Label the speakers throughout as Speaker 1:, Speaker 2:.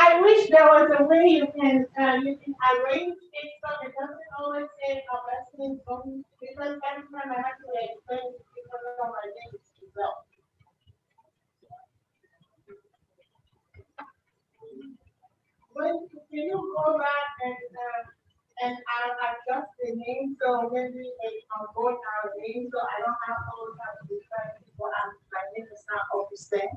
Speaker 1: I wish there was a way you can arrange it so it doesn't always say Augustine from because every time I have to explain to people on my days as well. When can you go back and adjust the name so maybe they can both our names so I don't have all the time to describe people my name is not Augustine.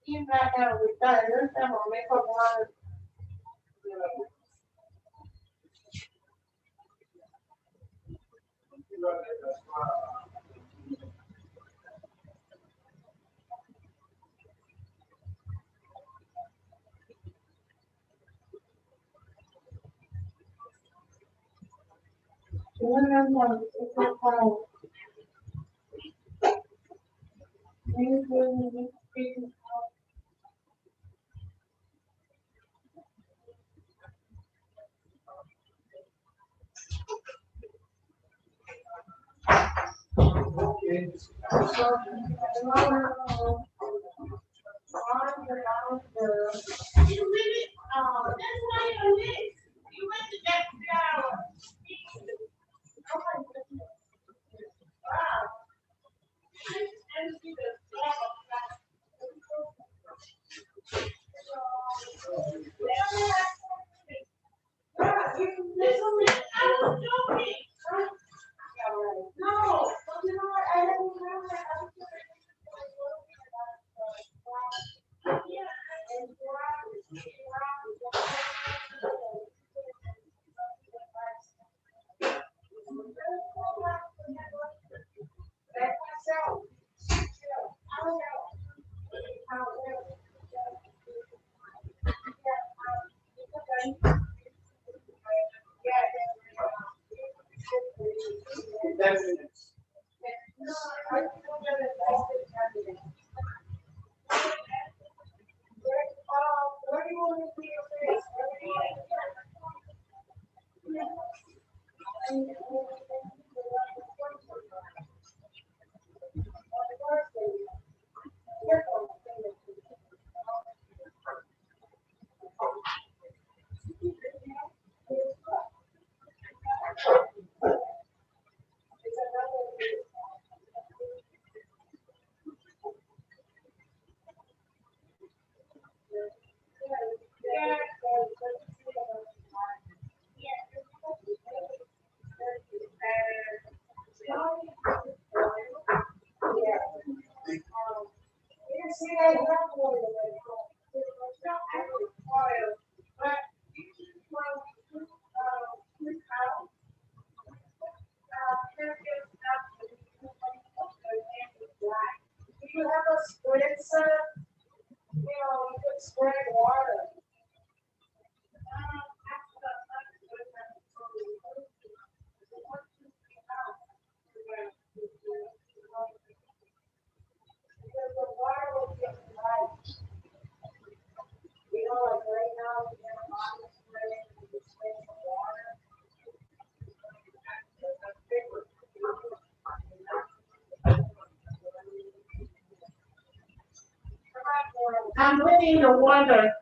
Speaker 1: Even with that, there's some makeup one. I'm putting the water.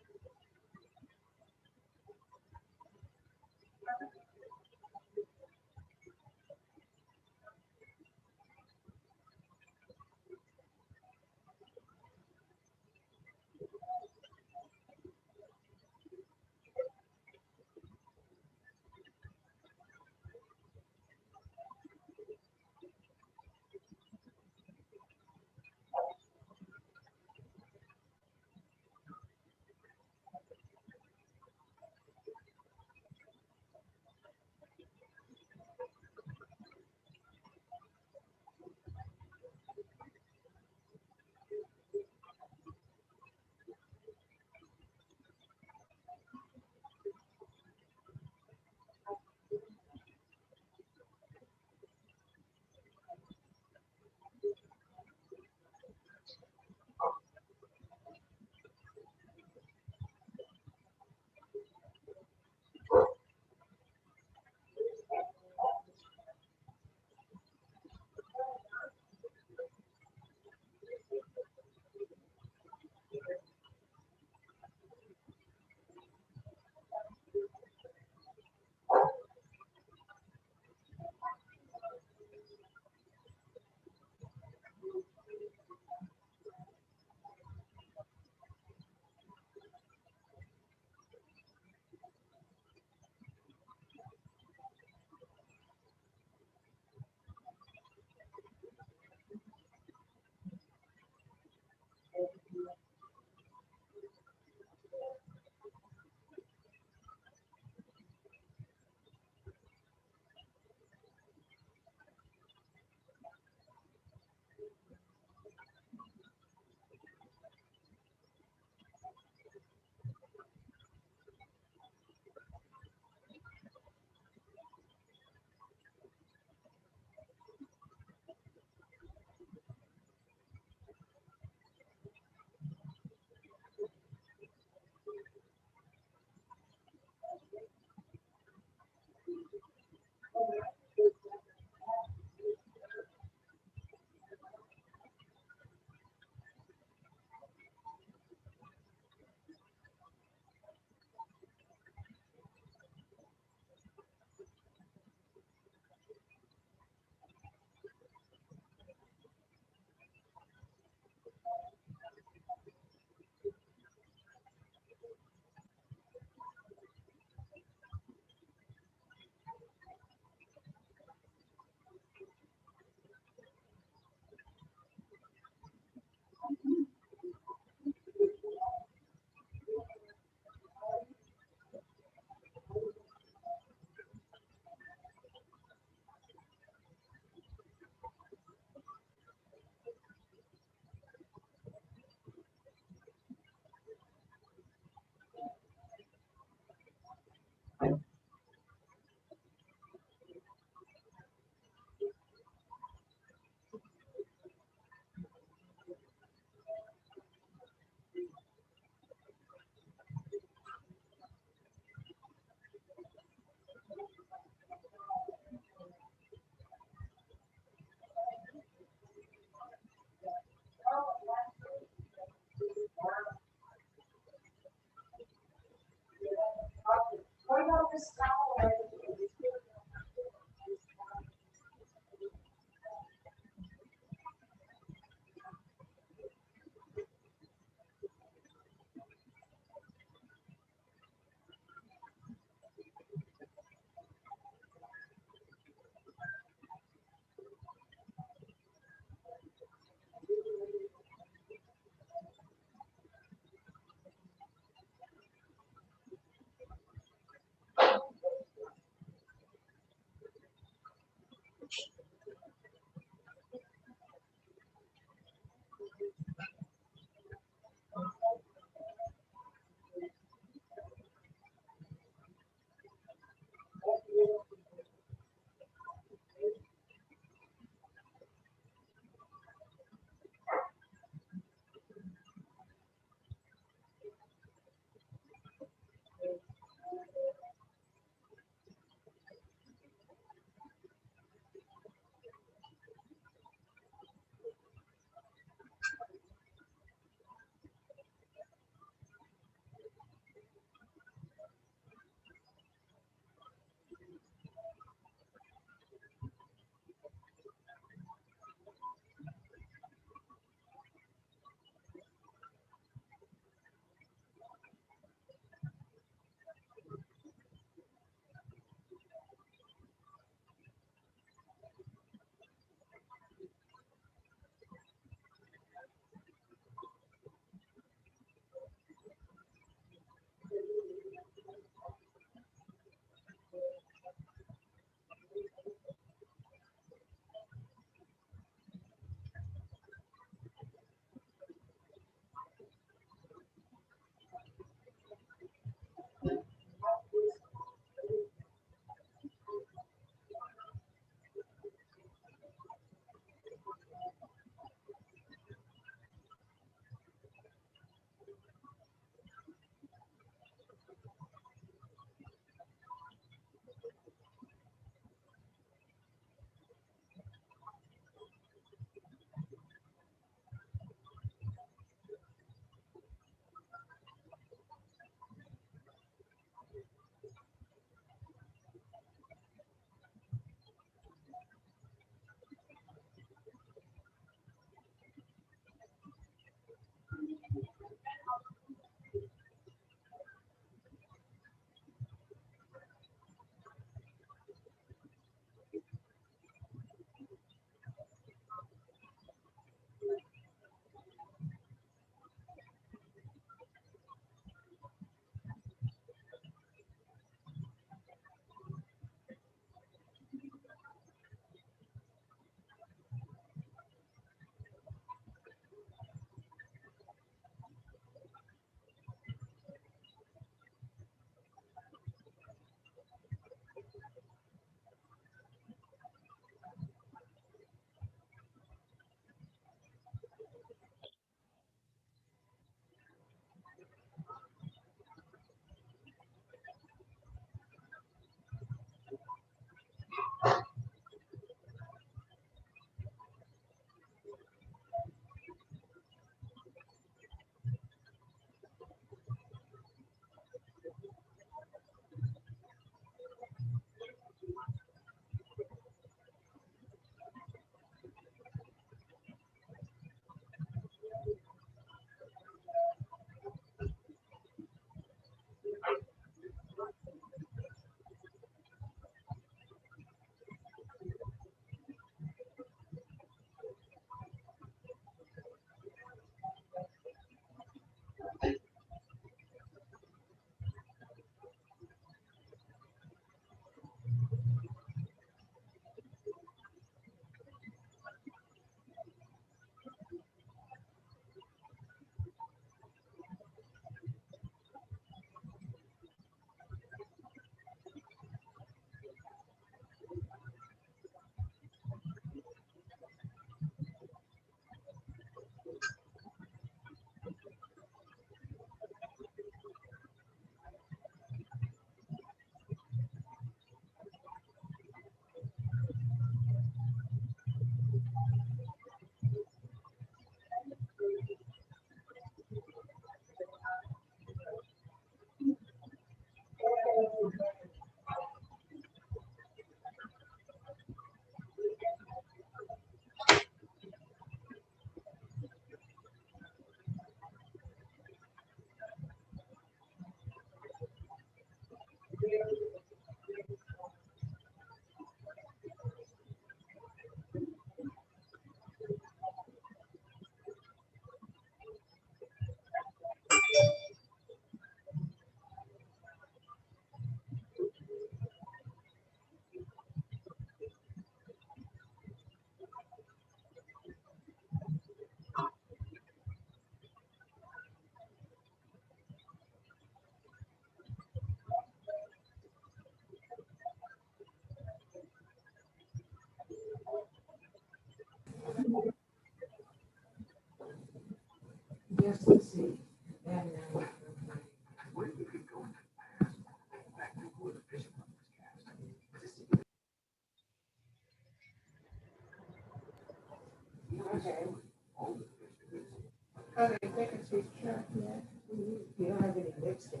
Speaker 1: Okay, take a picture. Yeah.
Speaker 2: You don't have any lipstick.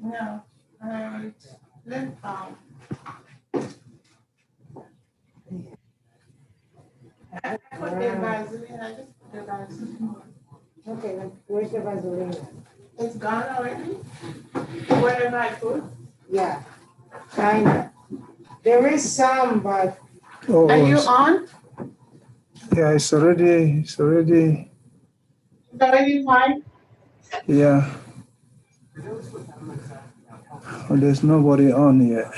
Speaker 1: No. Lip balm. I put the Vaseline. I just put the Vaseline.
Speaker 2: Okay, then where's the Vaseline?
Speaker 1: It's gone already? Whatever I put?
Speaker 2: Yeah, kinda. There is some, but
Speaker 3: Oh,
Speaker 1: Are you on?
Speaker 3: yeah, it's already,
Speaker 1: It's already fine?
Speaker 3: yeah. Oh, there's nobody on yet.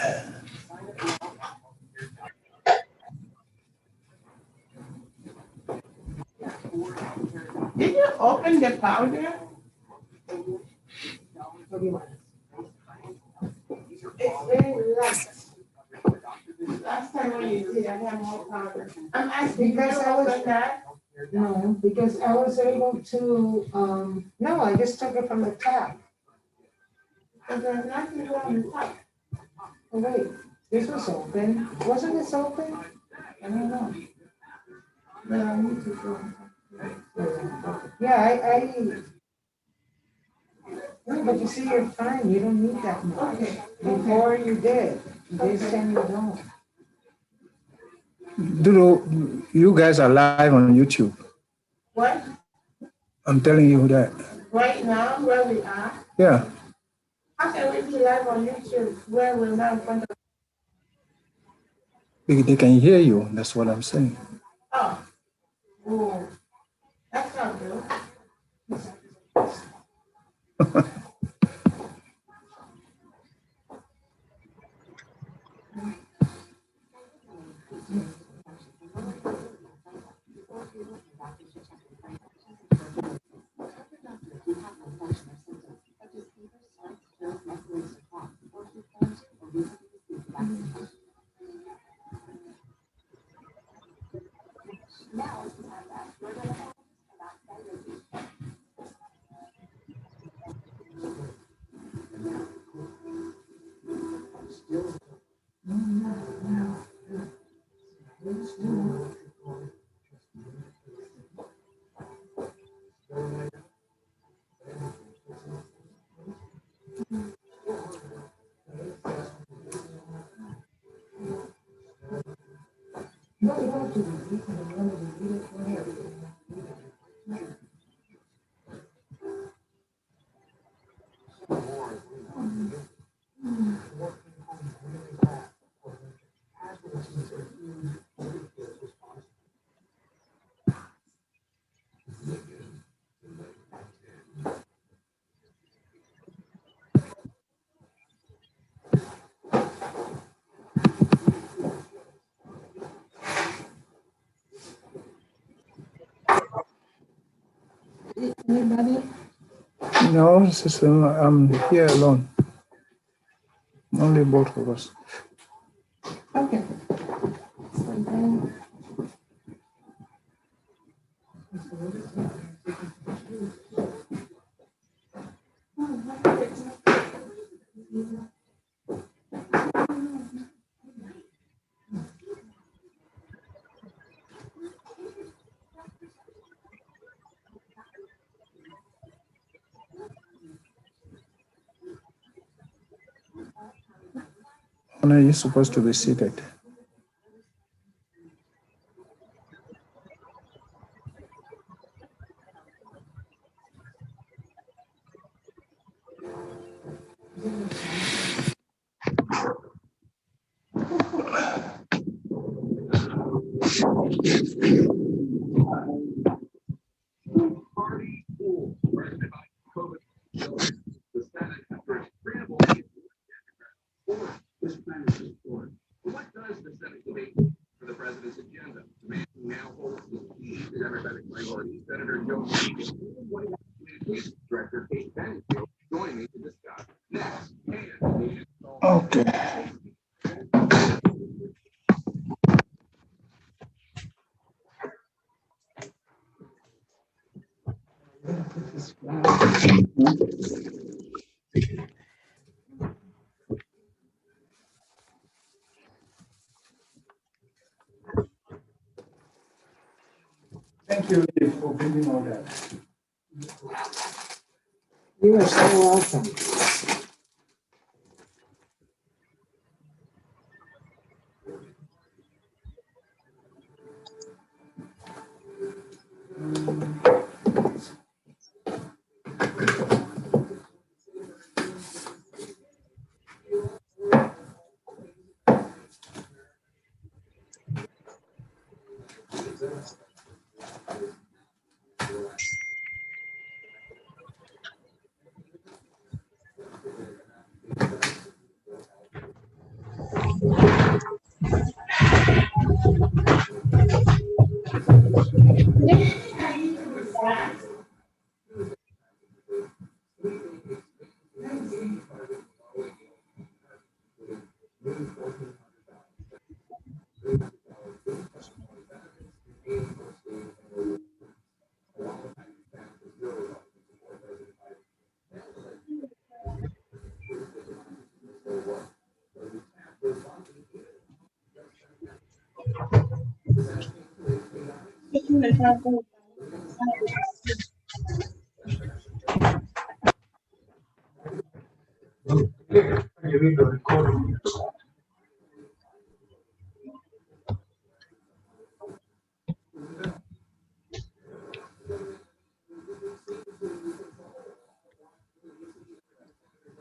Speaker 1: Did you open the powder?
Speaker 2: what do you want? It's very light.
Speaker 1: Last time when you did, I had more powder. I'm asking,
Speaker 2: Because
Speaker 1: did you
Speaker 2: I was-
Speaker 1: open that?
Speaker 2: No, because I was able to, no, I just took it from the tap.
Speaker 1: Because there's nothing on the top.
Speaker 2: Oh, wait, this was open. Wasn't this open?
Speaker 1: I don't know. But I need to go.
Speaker 2: Yeah, no, but you see, you're fine. You don't need that much.
Speaker 1: Okay.
Speaker 2: Before you did. This time you don't.
Speaker 3: You guys are live on YouTube.
Speaker 1: What?
Speaker 3: I'm telling you that.
Speaker 1: Right now, where we are?
Speaker 3: Yeah.
Speaker 1: How can we be live on YouTube where we're not in front of?
Speaker 3: They can hear you. That's what I'm saying.
Speaker 1: Oh. Oh. That's not good. Anybody?
Speaker 3: No, I'm here alone. Only both of us.
Speaker 1: Okay. So then.
Speaker 3: When are you supposed to be seated? Okay. Thank you Lee, for bringing all that.
Speaker 2: You are so welcome.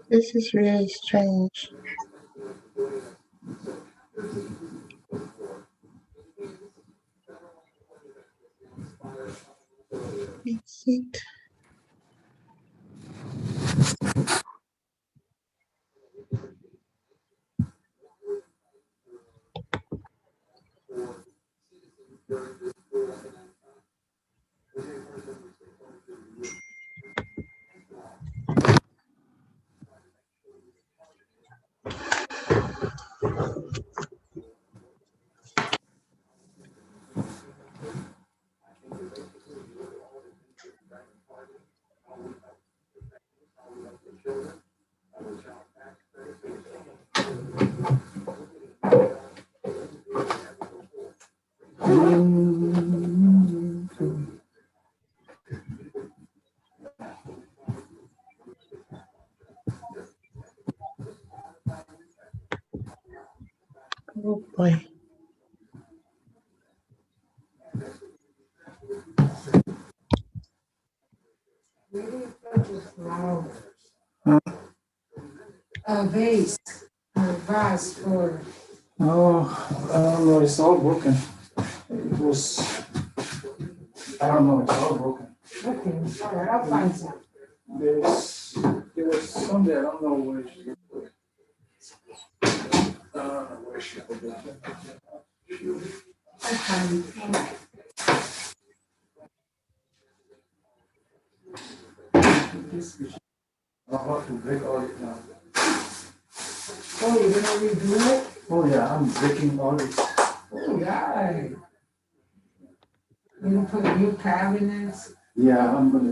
Speaker 1: This is really strange. Exit. Oh boy.
Speaker 2: A vase, a vase for.
Speaker 3: Oh, I don't know, it's all broken. It was, I don't know, it's all broken.
Speaker 2: Okay, all right, I'll find some.
Speaker 3: There was some there, I don't know where she put it. I don't know where she put it.
Speaker 2: I'll find it.
Speaker 3: I'm about to break all it now.
Speaker 2: Oh, you're gonna redo it?
Speaker 3: Oh yeah, I'm breaking all it.
Speaker 2: Oh, yeah. You gonna put new cabinets?
Speaker 3: Yeah, I'm gonna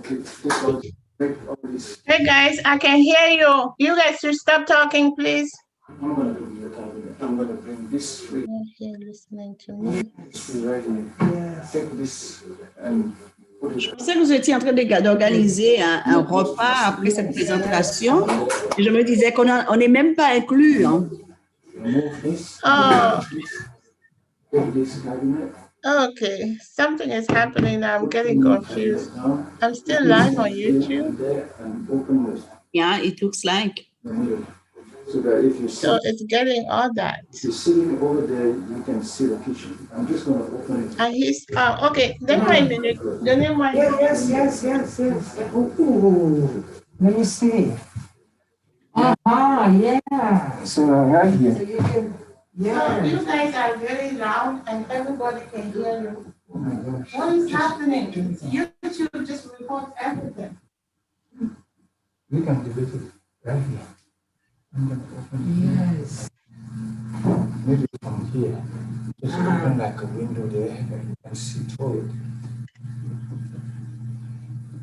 Speaker 3: break all this.
Speaker 1: Hey guys, I can hear you. You guys should stop talking, please.
Speaker 3: I'm gonna bring the cabinet. I'm gonna bring this free.
Speaker 1: You're listening to me.
Speaker 3: This free right here. Take this and put it.
Speaker 4: Je pensais que vous étiez en train d'organiser un repas après cette présentation. Et je me disais qu'on n'est même pas inclus. Hein.
Speaker 3: Remove this.
Speaker 1: Oh,
Speaker 3: Take this cabinet.
Speaker 1: okay. Something is happening now. I'm getting confused. I'm still live on YouTube.
Speaker 3: And open this.
Speaker 4: Yeah, it looks like.
Speaker 3: So that if you
Speaker 1: So it's getting all that.
Speaker 3: if you're sitting over there, you can see the kitchen. I'm just gonna open it.
Speaker 1: And he's okay. Then wait a minute. Then wait.
Speaker 2: Yes. Ooh, let me see. Yeah.
Speaker 3: So right
Speaker 2: So
Speaker 3: here.
Speaker 2: you can,
Speaker 1: So
Speaker 2: yeah.
Speaker 1: you guys are very loud and everybody can hear you.
Speaker 3: Oh my gosh.
Speaker 1: What is happening? YouTube just reports everything.
Speaker 3: We can delete it right here. I'm gonna open
Speaker 2: Yes.
Speaker 3: it. Maybe from here. Just open like a window there and you can see through it.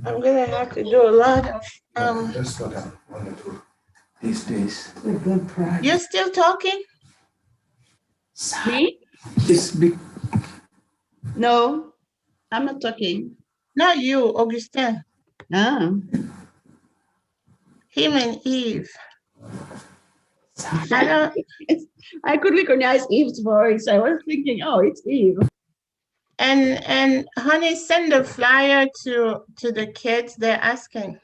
Speaker 1: I'm gonna have to do a lot of
Speaker 3: That's what I want to do these days.
Speaker 2: A good practice.
Speaker 1: You're still talking?
Speaker 4: Me?
Speaker 3: It's big.
Speaker 4: No, I'm not talking.
Speaker 1: Not you, Augustin.
Speaker 4: Ah.
Speaker 1: Him and Eve. I don't.
Speaker 4: I could recognize Eve's voice. I was thinking, oh, it's Eve.
Speaker 1: And honey, send the flyer to the kids. They're asking.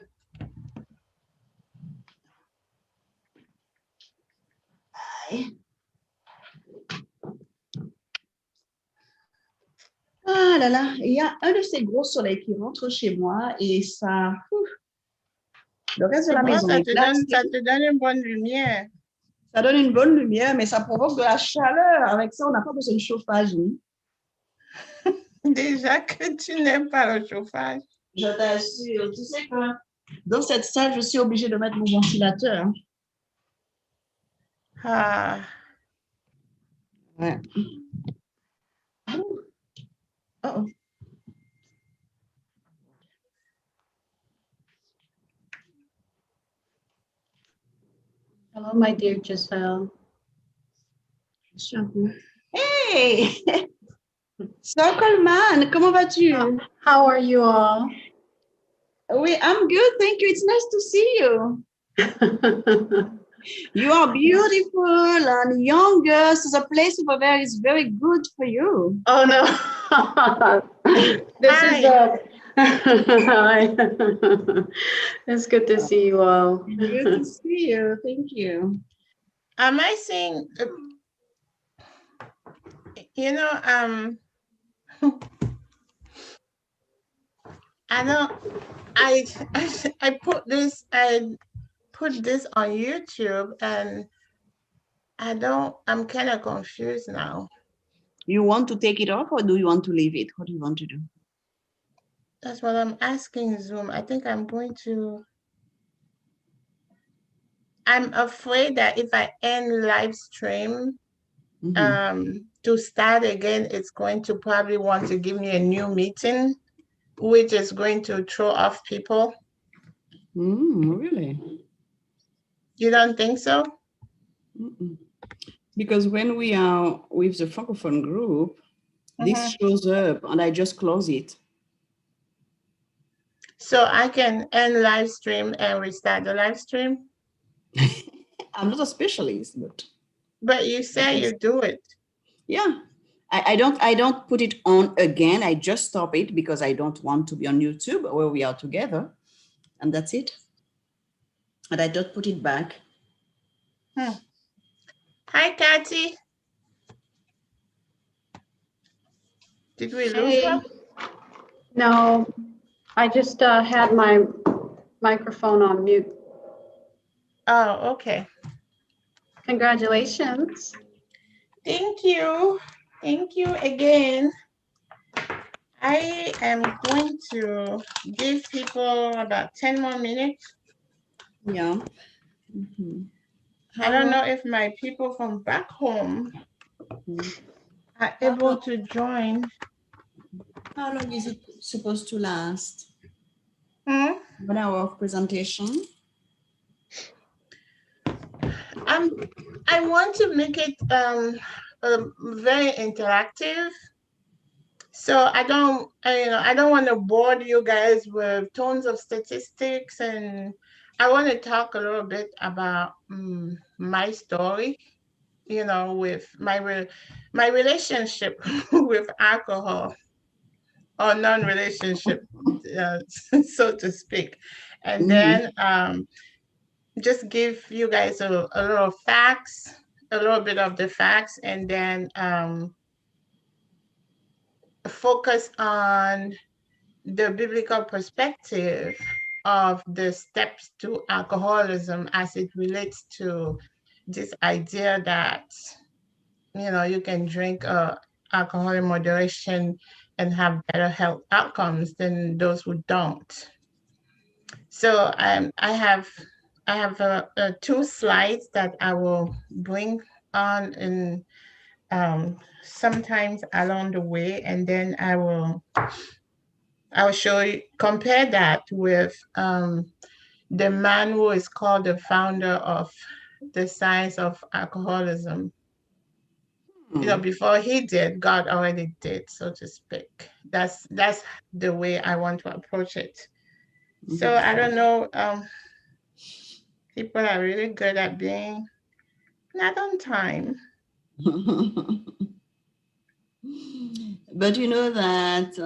Speaker 4: Ah là là, il y a un de ces gros soleils qui rentre chez moi et ça, le reste de la maison
Speaker 1: Ça
Speaker 4: est glacé.
Speaker 1: te donne une bonne lumière.
Speaker 4: Ça donne une bonne lumière, mais ça provoque de la chaleur. Avec ça, on n'a pas besoin de chauffage. Hein?
Speaker 1: Déjà que tu n'aimes pas le chauffage.
Speaker 4: Je t'assure, tu sais que dans cette salle, je suis obligée de mettre mon ventilateur.
Speaker 1: Ah.
Speaker 4: Ouais. Oh.
Speaker 5: Hello, my dear Giselle.
Speaker 4: Hey! So Coleman, comment vas-tu?
Speaker 5: How are you all?
Speaker 4: Oui, I'm good, thank you. It's nice to see you. You are beautiful and younger, so the place over there is very good for you.
Speaker 5: Oh no. This is Hi. It's good to see you all.
Speaker 4: Good to see you. Thank you.
Speaker 1: Am I saying, you know, I put this on YouTube and I'm kind of confused now.
Speaker 4: You want to take it off or do you want to leave it? What do you want to do?
Speaker 1: That's what I'm asking Zoom. I think I'm afraid that if I end live stream, to start again, it's going to probably want to give me a new meeting, which is going to throw off people.
Speaker 4: Really?
Speaker 1: You don't think so?
Speaker 4: Because when we are with the Francophone group, this shows up and I just close it.
Speaker 1: So I can end live stream and restart the live stream?
Speaker 4: I'm not a specialist,
Speaker 1: but you say you do it.
Speaker 4: Yeah. I don't put it on again. I just stop it because I don't want to be on YouTube where we are together. And that's it. And I don't put it back.
Speaker 1: Hi, Kathy. Did we lose her?
Speaker 5: No, I just had my microphone on mute.
Speaker 1: Oh, okay.
Speaker 5: Congratulations.
Speaker 1: Thank you. Thank you again. I am going to give people about 10 more minutes.
Speaker 4: Yeah.
Speaker 1: I don't know if my people from back home are able to join.
Speaker 4: How long is it supposed to last?
Speaker 1: 1
Speaker 4: hour of presentation?
Speaker 1: I want to make it very interactive. So I don't want to bore you guys with tons of statistics, and I want to talk a little bit about my story, with my relationship with alcohol, or non-relationship, so to speak, and then just give you guys a little facts, a little bit of the facts, and then focus on the biblical perspective of the steps to alcoholism as it relates to this idea that, you can drink alcohol in moderation and have better health outcomes than those who don't. So I have 2 slides that I will bring on in sometimes along the way, and then I'll show you, compare that with
Speaker 6: the man who is called the founder of the science of alcoholism. You know, before he did, God already did, so to speak. That's the way I want to approach it. So I don't know. People are really good at being not on time.
Speaker 4: But you know that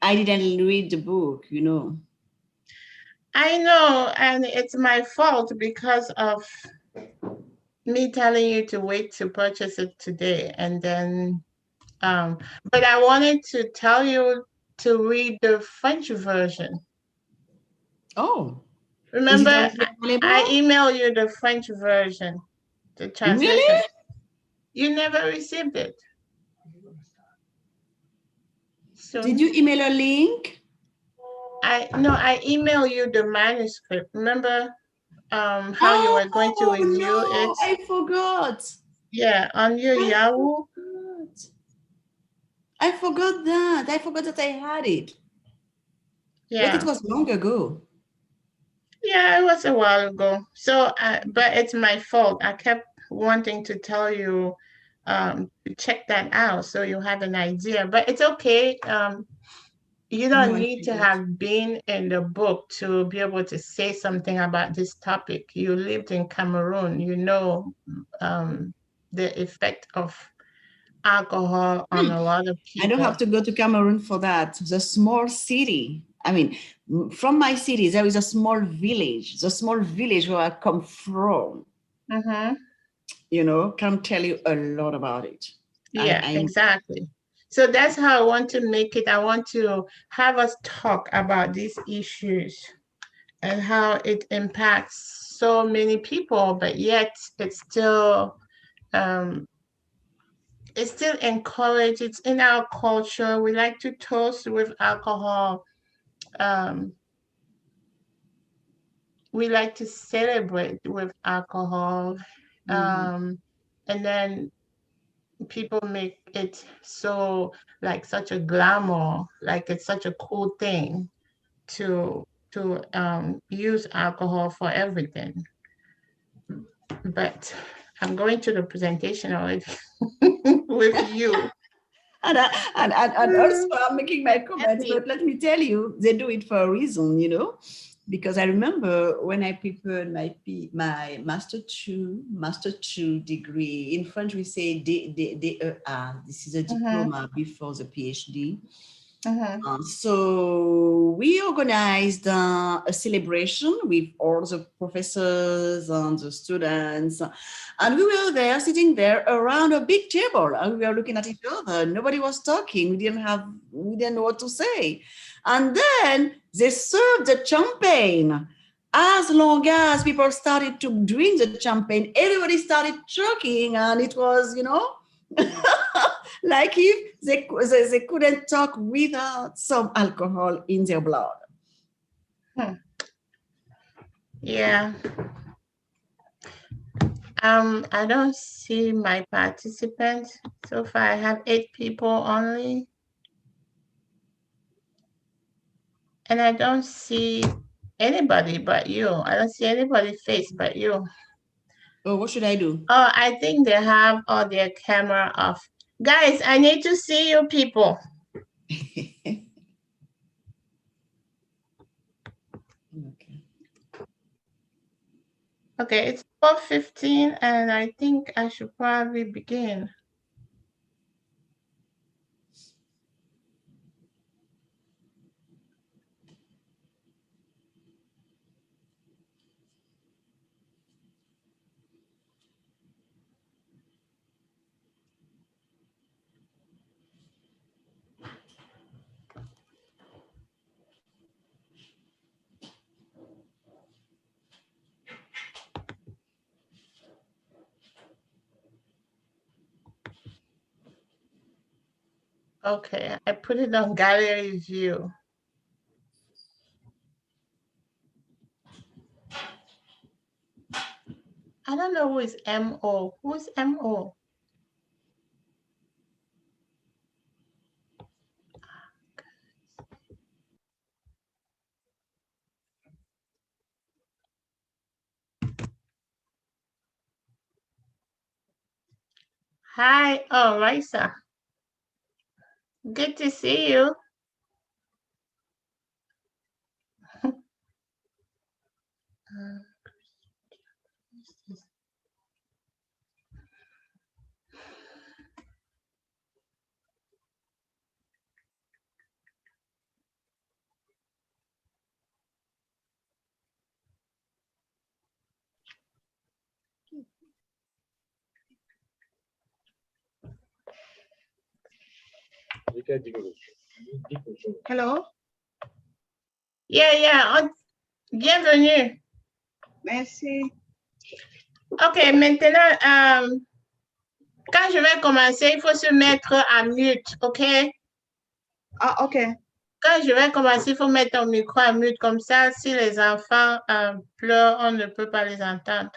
Speaker 4: I didn't read the book, you know.
Speaker 6: I know, and it's my fault because of me telling you to wait to purchase it today. And then, but I wanted to tell you to read the French version.
Speaker 4: Oh,
Speaker 6: Remember,
Speaker 4: is it available?
Speaker 6: I emailed you the French version, the translation.
Speaker 4: Really?
Speaker 6: You never received it. So
Speaker 4: Did you email a link?
Speaker 6: I emailed you the manuscript. Remember how you were going to review it?
Speaker 4: I forgot.
Speaker 6: Yeah, on your Yahoo.
Speaker 4: I forgot that. I forgot that I had it.
Speaker 6: Yeah.
Speaker 4: But it was long ago.
Speaker 6: Yeah, it was a while ago. So, but it's my fault. I kept wanting to tell you to check that out so you have an idea. But it's okay. You don't need to have been in the book to be able to say something about this topic. You lived in Cameroon. You know the effect of alcohol on a lot of people.
Speaker 4: I don't have to go to Cameroon for that. The small city. I mean, from my city, there is a small village. The small village where I come from, you know, can tell you a lot about it.
Speaker 6: Yeah, exactly. So that's how I want to make it. I want to have us talk about these issues and how it impacts so many people, but yet it's still encouraged. It's in our culture. We like to toast with alcohol. We like to celebrate with alcohol. And then people make it so like such a glamour, like it's such a cool thing to use alcohol for everything. But I'm going to the presentation already with you.
Speaker 4: And also I'm making my comments, but let me tell you, they do it for a reason, you know, because I remember when I prepared my master 2 degree. In French, we say DEA. This is a diploma before the PhD. So we organized a celebration with all the professors and the students, and we were there sitting there around a big table, and we were looking at each other. Nobody was talking. We didn't know what to say. And then they served the champagne. As long as people started to drink the champagne, everybody started choking, and it was, you know, like if they couldn't talk without some alcohol in their blood.
Speaker 6: Yeah. I don't see my participants. So far, I have 8 people only. And I don't see anybody but you. I don't see anybody's face but you.
Speaker 4: Oh, what should I do?
Speaker 6: Oh, I think they have all their camera off. Guys, I need to see you people. Okay, it's 4:15 and I think I should probably begin. Okay, I put it on gallery view. I don't know who is MO. Who is MO? Hi, oh, Raisa. Good to see you.
Speaker 7: Hello,
Speaker 6: Yeah. Bienvenue.
Speaker 7: merci.
Speaker 6: Ok, maintenant, quand je vais commencer, il faut se mettre à mute, ok?
Speaker 7: Ah, ok.
Speaker 6: Quand je vais commencer, il faut mettre ton micro à mute, comme ça, si les enfants pleurent, on ne peut pas les entendre.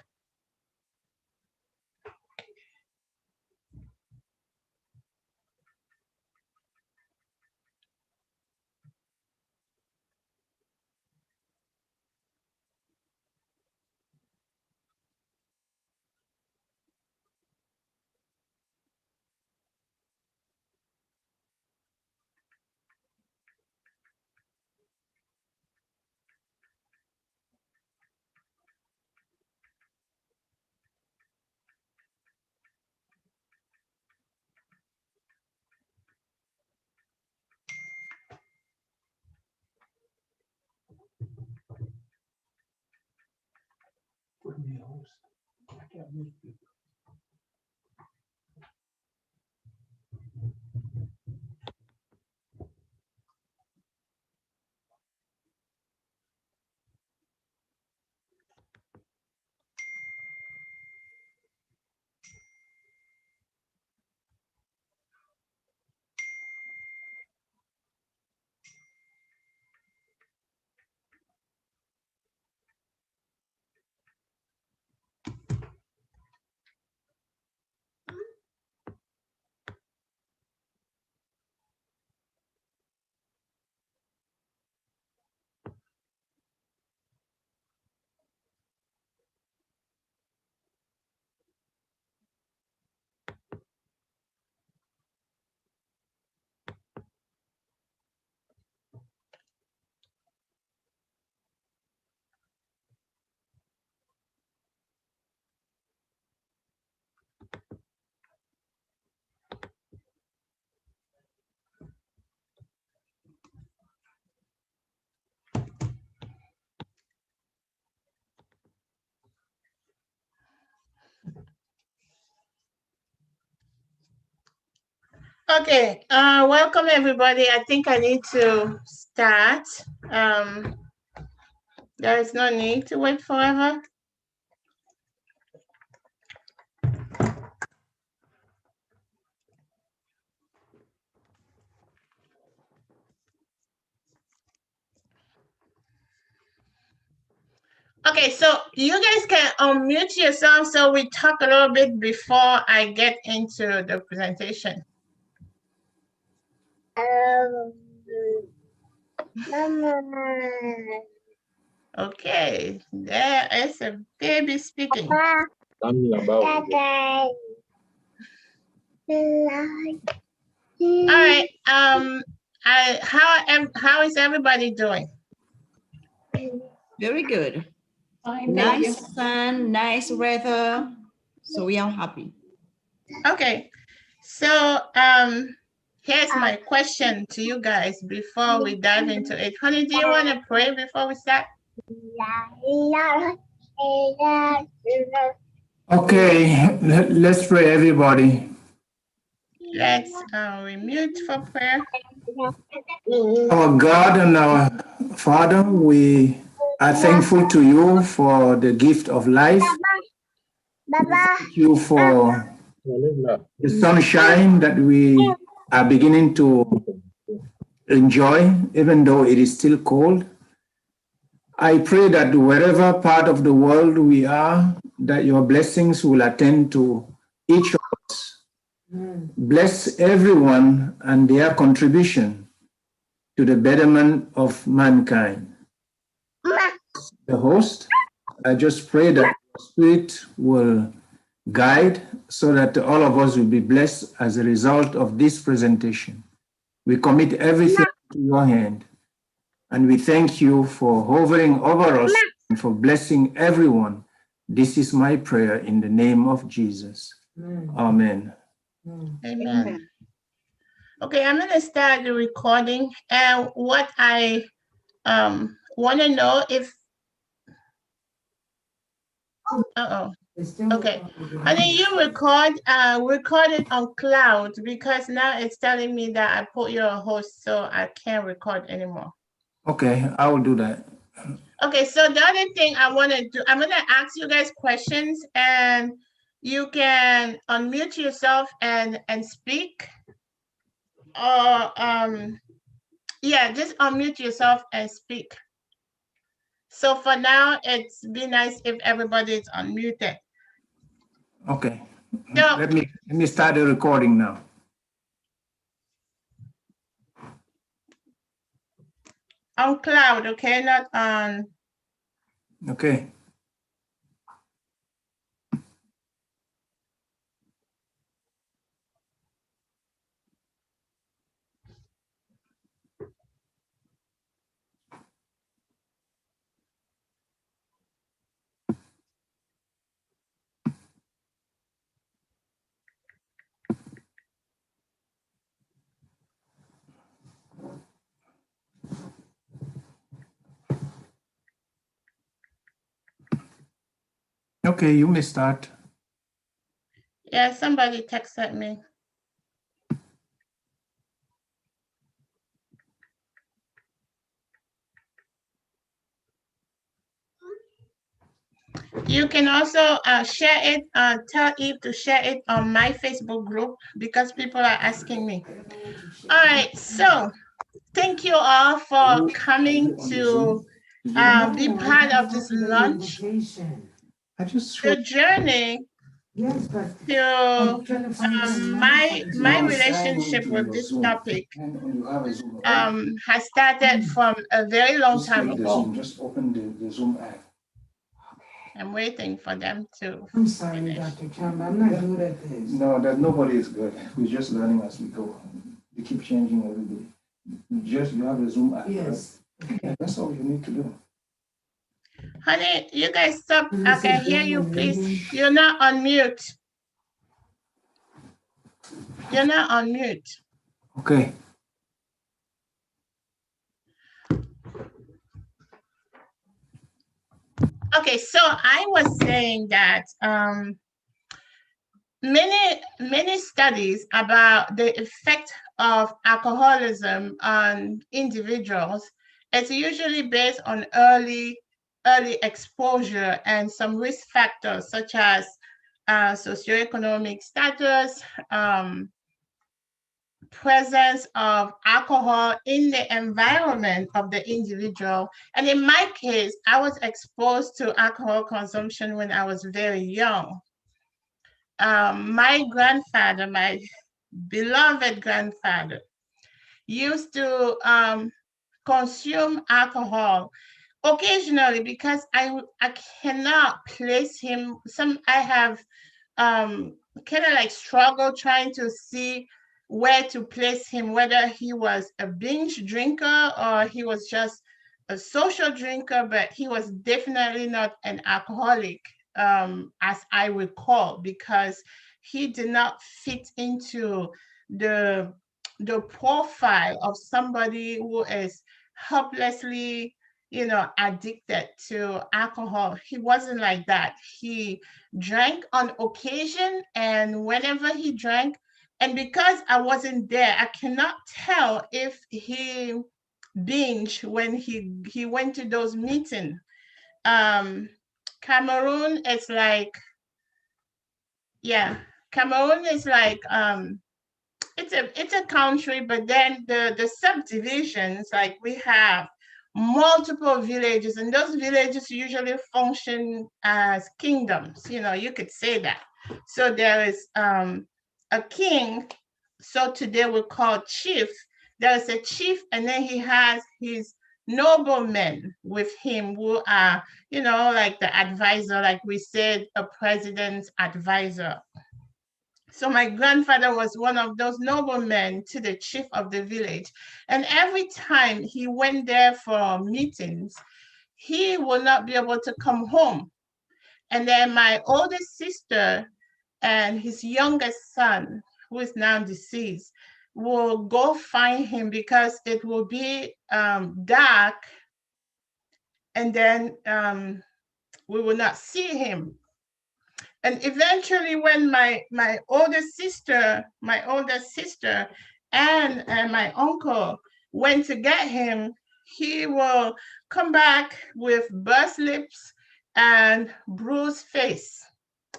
Speaker 6: Okay, welcome everybody. I think I need to start. There is no need to wait forever. Okay, so you guys can unmute yourself so we talk a little bit before I get into the presentation. Okay, there is a baby speaking. All right, how is everybody doing?
Speaker 4: Very good.
Speaker 5: Fine, thank you.
Speaker 4: Nice sun, nice weather. So we are happy.
Speaker 6: Okay, so here's my question to you guys before we dive into it. Honey, do you want to pray before we start?
Speaker 3: Okay, let's pray, everybody.
Speaker 6: Let's we mute for prayer.
Speaker 3: Our God and our Father, we are thankful to you for the gift of life. We thank you for the sunshine that we are beginning to enjoy, even though it is still cold. I pray that wherever part of the world we are, that your blessings will attend to each of us. Bless everyone and their contribution to the betterment of mankind. The host, I just pray that your spirit will guide so that all of us will be blessed as a result of this presentation. We commit everything to your hand, and we thank you for hovering over us and for blessing everyone. This is my prayer in the name of Jesus. Amen.
Speaker 6: Amen. Okay, I'm gonna start the recording. And what I want to know if, okay, honey, you record it on cloud, because now it's telling me that I put you a host, so I can't record anymore.
Speaker 3: Okay, I will do that.
Speaker 6: Okay, so the other thing I want to do, I'm going to ask you guys questions, and you can unmute yourself and speak. Or yeah, just unmute yourself and speak. So for now, it's be nice if everybody is unmuted.
Speaker 3: Okay.
Speaker 6: So,
Speaker 3: Let me start the recording now.
Speaker 6: on cloud, okay, not on.
Speaker 3: Okay. Okay, you may start.
Speaker 6: Yeah, somebody texted me. You can also share it, tell Eve to share it on my Facebook group, because people are asking me. All right, so thank you all for coming to be part of this lunch. The journey to my relationship with this topic has started from a very long time ago.
Speaker 3: Just open the Zoom app.
Speaker 6: I'm waiting for them to.
Speaker 2: I'm sorry, Dr. Tchamba, I'm not good at this.
Speaker 3: No, that nobody is good. We're just learning as we go. We keep changing every day. You have a Zoom app.
Speaker 2: Yes.
Speaker 3: Right? Yeah, that's all you need to do.
Speaker 6: Honey, you guys stop. I can hear you, please. You're not on mute. You're not on mute.
Speaker 3: Okay.
Speaker 6: Okay, so I was saying that many studies about the effect of alcoholism on individuals, it's usually based on early exposure and some risk factors such as socioeconomic status, presence of alcohol in the environment of the individual. And in my case, I was exposed to alcohol consumption when I was very young. My grandfather, my beloved grandfather, used to consume alcohol occasionally, because I cannot place him. I have kind of like struggled trying to see where to place him, whether he was a binge drinker or he was just a social drinker, but he was definitely not an alcoholic, as I recall, because he did not fit into the profile of somebody who is helplessly, addicted to alcohol. He wasn't like that. He drank on occasion, and whenever he drank, and because I wasn't there, I cannot tell if he binged when he went to those meetings. Cameroon is like, yeah, Cameroon is like, it's a country, but then the subdivisions, like we have multiple villages, and those villages usually function as kingdoms, you could say that. So there is a king, so today we call chief. There's a chief, and then he has his noblemen with him who are, you know, like the advisor, like we said, a president's advisor. So my grandfather was one of those noblemen to the chief of the village. And every time he went there for meetings, he will not be able to come home. And then my oldest sister and his youngest son, who is now deceased, will go find him because it will be dark, and then we will not see him. And eventually, when my older sister and my uncle went to get him, he will come back with burst lips and bruised face.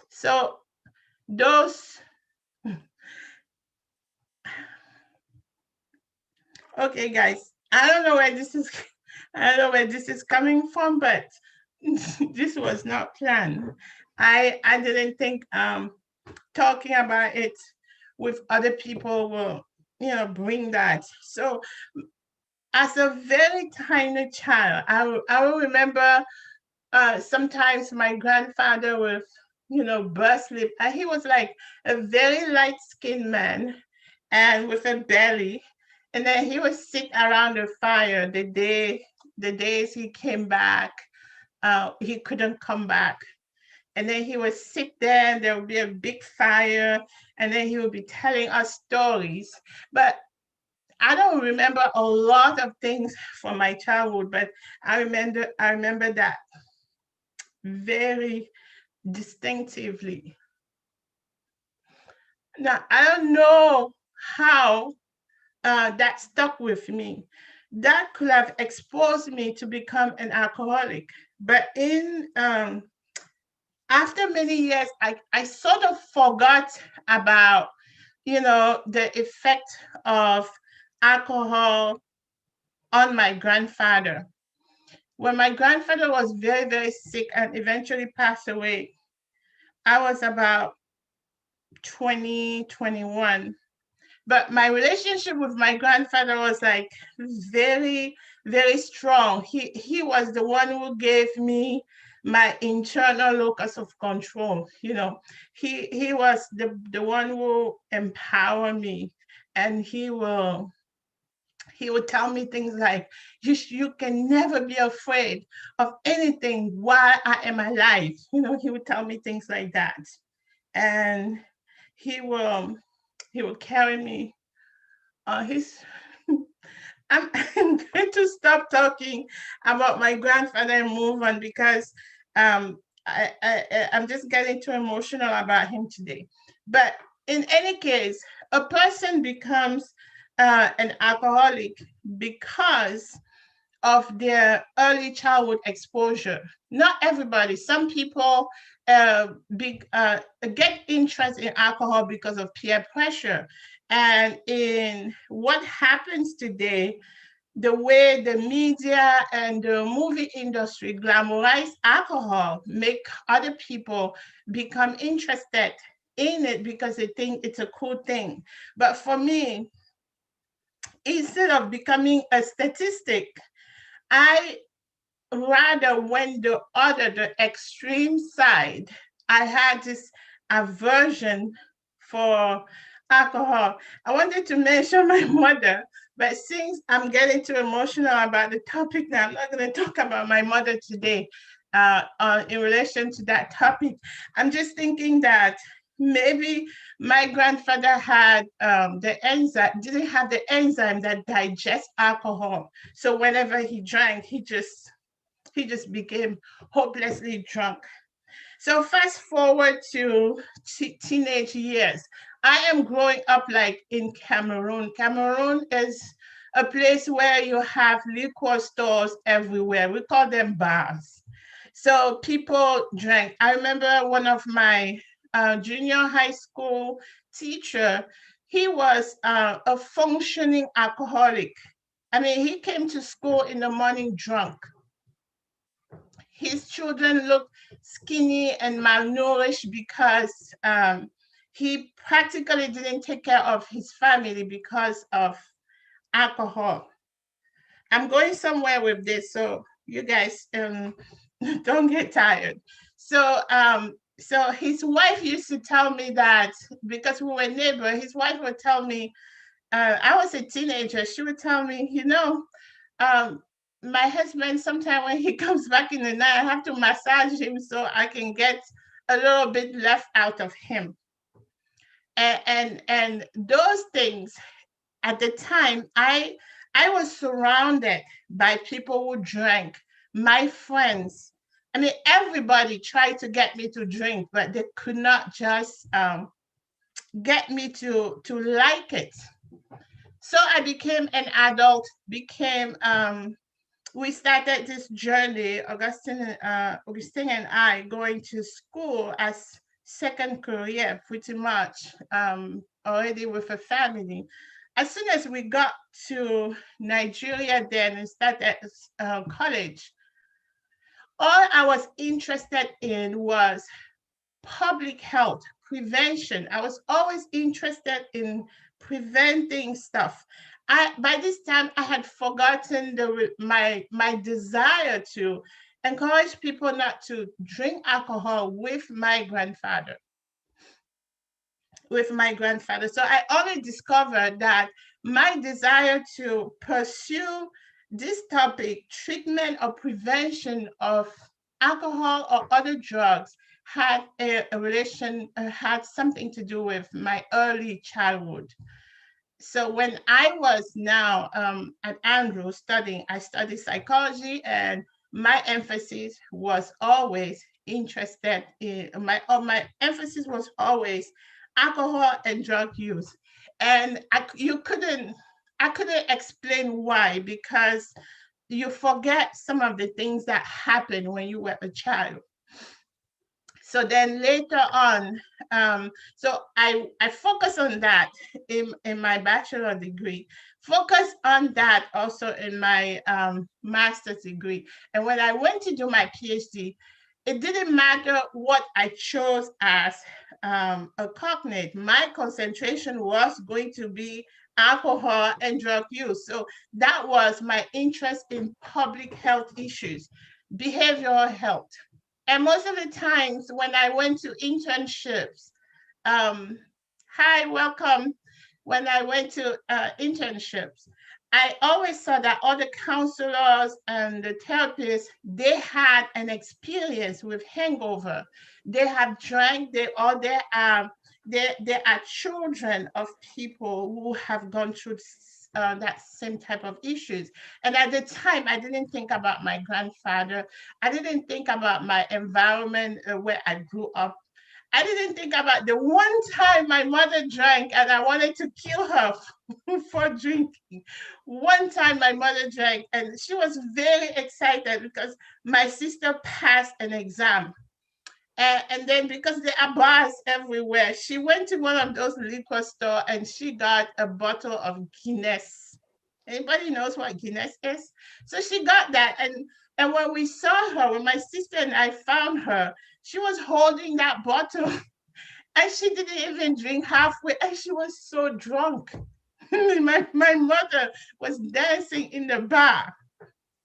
Speaker 6: So those, okay, guys, I don't know where this is coming from, but this was not planned. I didn't think talking about it with other people will, you know, bring that. So as a very tiny child, I will remember sometimes my grandfather with, you know, burst lip, and he was like a very light-skinned man and with a belly. And then he would sit around the fire the days he came back. He couldn't come back. And then he would sit there and there would be a big fire, and then he would be telling us stories. But I don't remember a lot of things from my childhood, but I remember that very distinctively. Now, I don't know how that stuck with me. That could have exposed me to become an alcoholic. But after many years, I sort of forgot about, you know, the effect of alcohol on my grandfather. When my grandfather was very, very sick and eventually passed away, I was about 20, 21. But my relationship with my grandfather was like very, very strong. He was the one who gave me my internal locus of control. You know, he was the one who empowered me, and he would tell me things like, you can never be afraid of anything while I am alive. You know, he would tell me things like that. And he will carry me on his I'm going to stop talking about my grandfather and move on, because I'm just getting too emotional about him today. But in any case, a person becomes an alcoholic because of their early childhood exposure. Not everybody. Some people get interest in alcohol because of peer pressure. And in what happens today, the way the media and the movie industry glamorize alcohol, make other people become interested in it because they think it's a cool thing. But for me, instead of becoming a statistic, I rather went the extreme side. I had this aversion for alcohol. I wanted to mention my mother, but since I'm getting too emotional about the topic now, I'm not going to talk about my mother today in relation to that topic. I'm just thinking that maybe my grandfather had the enzyme, didn't have the enzyme that digests alcohol. So whenever he drank, he just became hopelessly drunk. So fast forward to teenage years. I am growing up like in Cameroon. Cameroon is a place where you have liquor stores everywhere. We call them bars. So people drank. I remember one of my junior high school teacher, he was a functioning alcoholic. I mean, he came to school in the morning drunk. His children looked skinny and malnourished because he practically didn't take care of his family because of alcohol. I'm going somewhere with this, so you guys don't get tired. So his wife used to tell me that, because we were neighbors, his wife would tell me, I was a teenager, she would tell me, my husband, sometime when he comes back in the night, I have to massage him so I can get a little bit left out of him. And those things, at the time, I was surrounded by people who drank, my friends. I mean, everybody tried to get me to drink, but they could not just get me to like it. So I became an adult, we started this journey, Augustine and I, going to school as second career, pretty much, already with a family. As soon as we got to Nigeria then and started college, all I was interested in was public health, prevention. I was always interested in preventing stuff. By this time, I had forgotten my desire to encourage people not to drink alcohol with my grandfather. So I only discovered that my desire to pursue this topic, treatment or prevention of alcohol or other drugs, had had something to do with my early childhood. So when I was now at Andrews studying, I studied psychology, and my emphasis was always my emphasis was always alcohol and drug use. And I couldn't explain why, because you forget some of the things that happened when you were a child. So then later on, so I focus on that in my bachelor degree, focus on that also in my master's degree. And when I went to do my PhD, it didn't matter what I chose as a cognate. My concentration was going to be alcohol and drug use. So that was my interest in public health issues, behavioral health. And most of the times when I went to internships, hi, welcome. When I went to internships, I always saw that all the counselors and the therapists, they had an experience with hangover. They have drank, they are children of people who have gone through that same type of issues. And at the time, I didn't think about my grandfather. I didn't think about my environment where I grew up. I didn't think about the one time my mother drank and I wanted to kill her for drinking. One time my mother drank and she was very excited because my sister passed an exam. And then because there are bars everywhere, she went to one of those liquor stores and she got a bottle of Guinness. Anybody knows what Guinness is? So she got that. And when we saw her, when my sister and I found her, she was holding that bottle and she didn't even drink halfway and she was so drunk. my mother was dancing in the bar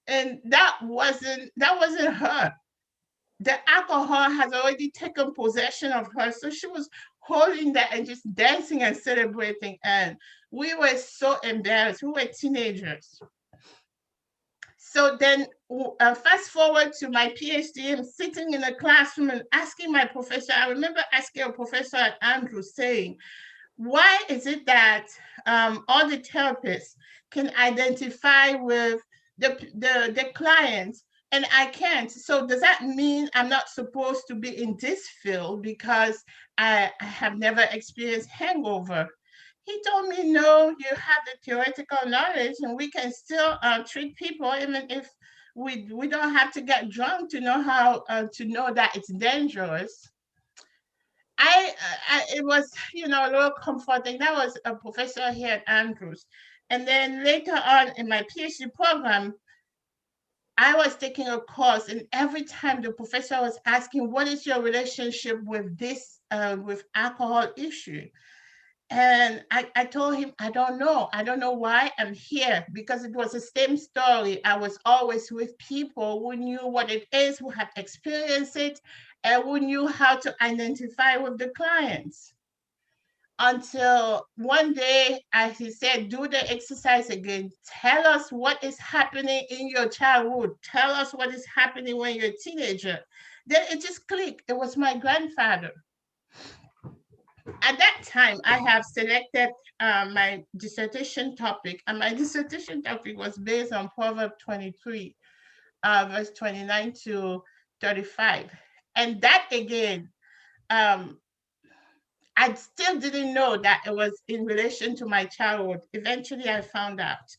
Speaker 6: and that wasn't her. The alcohol has already taken possession of her. So she was holding that and just dancing and celebrating. And we were so embarrassed. We were teenagers. So then fast forward to my PhD, I'm sitting in a classroom and asking my professor, I remember asking a professor at Andrews saying, why is it that all the therapists can identify with the clients and I can't? So does that mean I'm not supposed to be in this field because I have never experienced hangover? He told me, no, you have the theoretical knowledge and we can still treat people even if we don't have to get drunk to know how to know that it's dangerous. It was, a little comforting. That was a professor here at Andrews. And then later on in my PhD program, I was taking a course, and every time the professor was asking, what is your relationship with this, with alcohol issue? And I told him, I don't know why I'm here, because it was the same story. I was always with people who knew what it is, who had experienced it, and who knew how to identify with the clients. Until one day, as he said, do the exercise again. Tell us what is happening in your childhood. Tell us what is happening when you're a teenager. Then it just clicked. It was my grandfather. At that time, I have selected my dissertation topic, and my dissertation topic was based on Proverbs 23, verse 29 to 35. And that again, I still didn't know that it was in relation to my childhood. Eventually, I found out.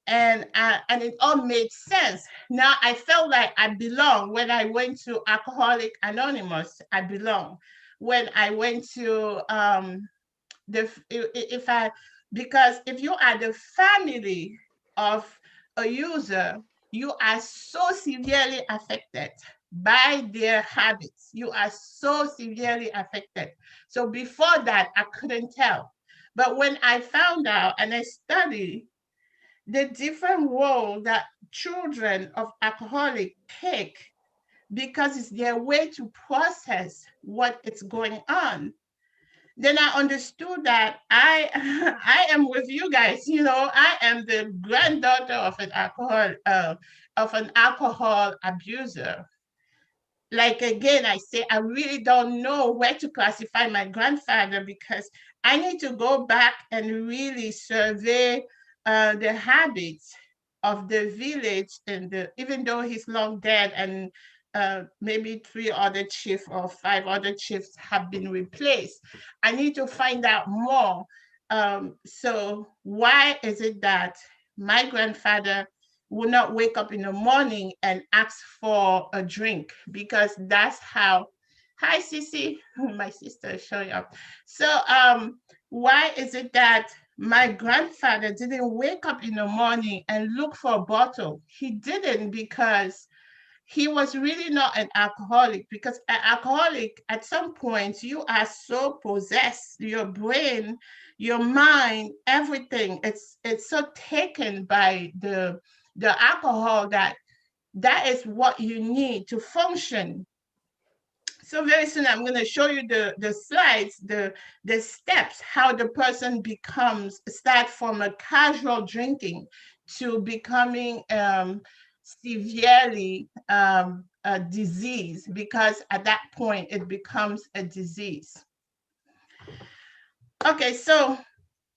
Speaker 6: And it all made sense. Now I felt like I belong. When I went to Alcoholics Anonymous, I belong. When I went to because if you are the family of a user, you are so severely affected by their habits. You are so severely affected. So before that, I couldn't tell. But when I found out and I studied the different role that children of alcoholics take, because it's their way to process what is going on, then I understood that I am with you guys. You know, I am the granddaughter of an alcohol abuser. Like again, I say I really don't know where to classify my grandfather, because I need to go back and really survey the habits of the village, and even though he's long dead, and maybe 3 other chiefs or 5 other chiefs have been replaced, I need to find out more. So why is it that my grandfather would not wake up in the morning and ask for a drink? Because that's how, hi Sissy, my sister is showing up. So why is it that my grandfather didn't wake up in the morning and look for a bottle? He didn't, because he was really not an alcoholic. Because an alcoholic, at some point, you are so possessed, your brain, your mind, everything, it's so taken by the alcohol that is what you need to function. So very soon I'm going to show you the slides, the steps, how the person start from a casual drinking to becoming severely a disease, because at that point it becomes a disease. Okay, so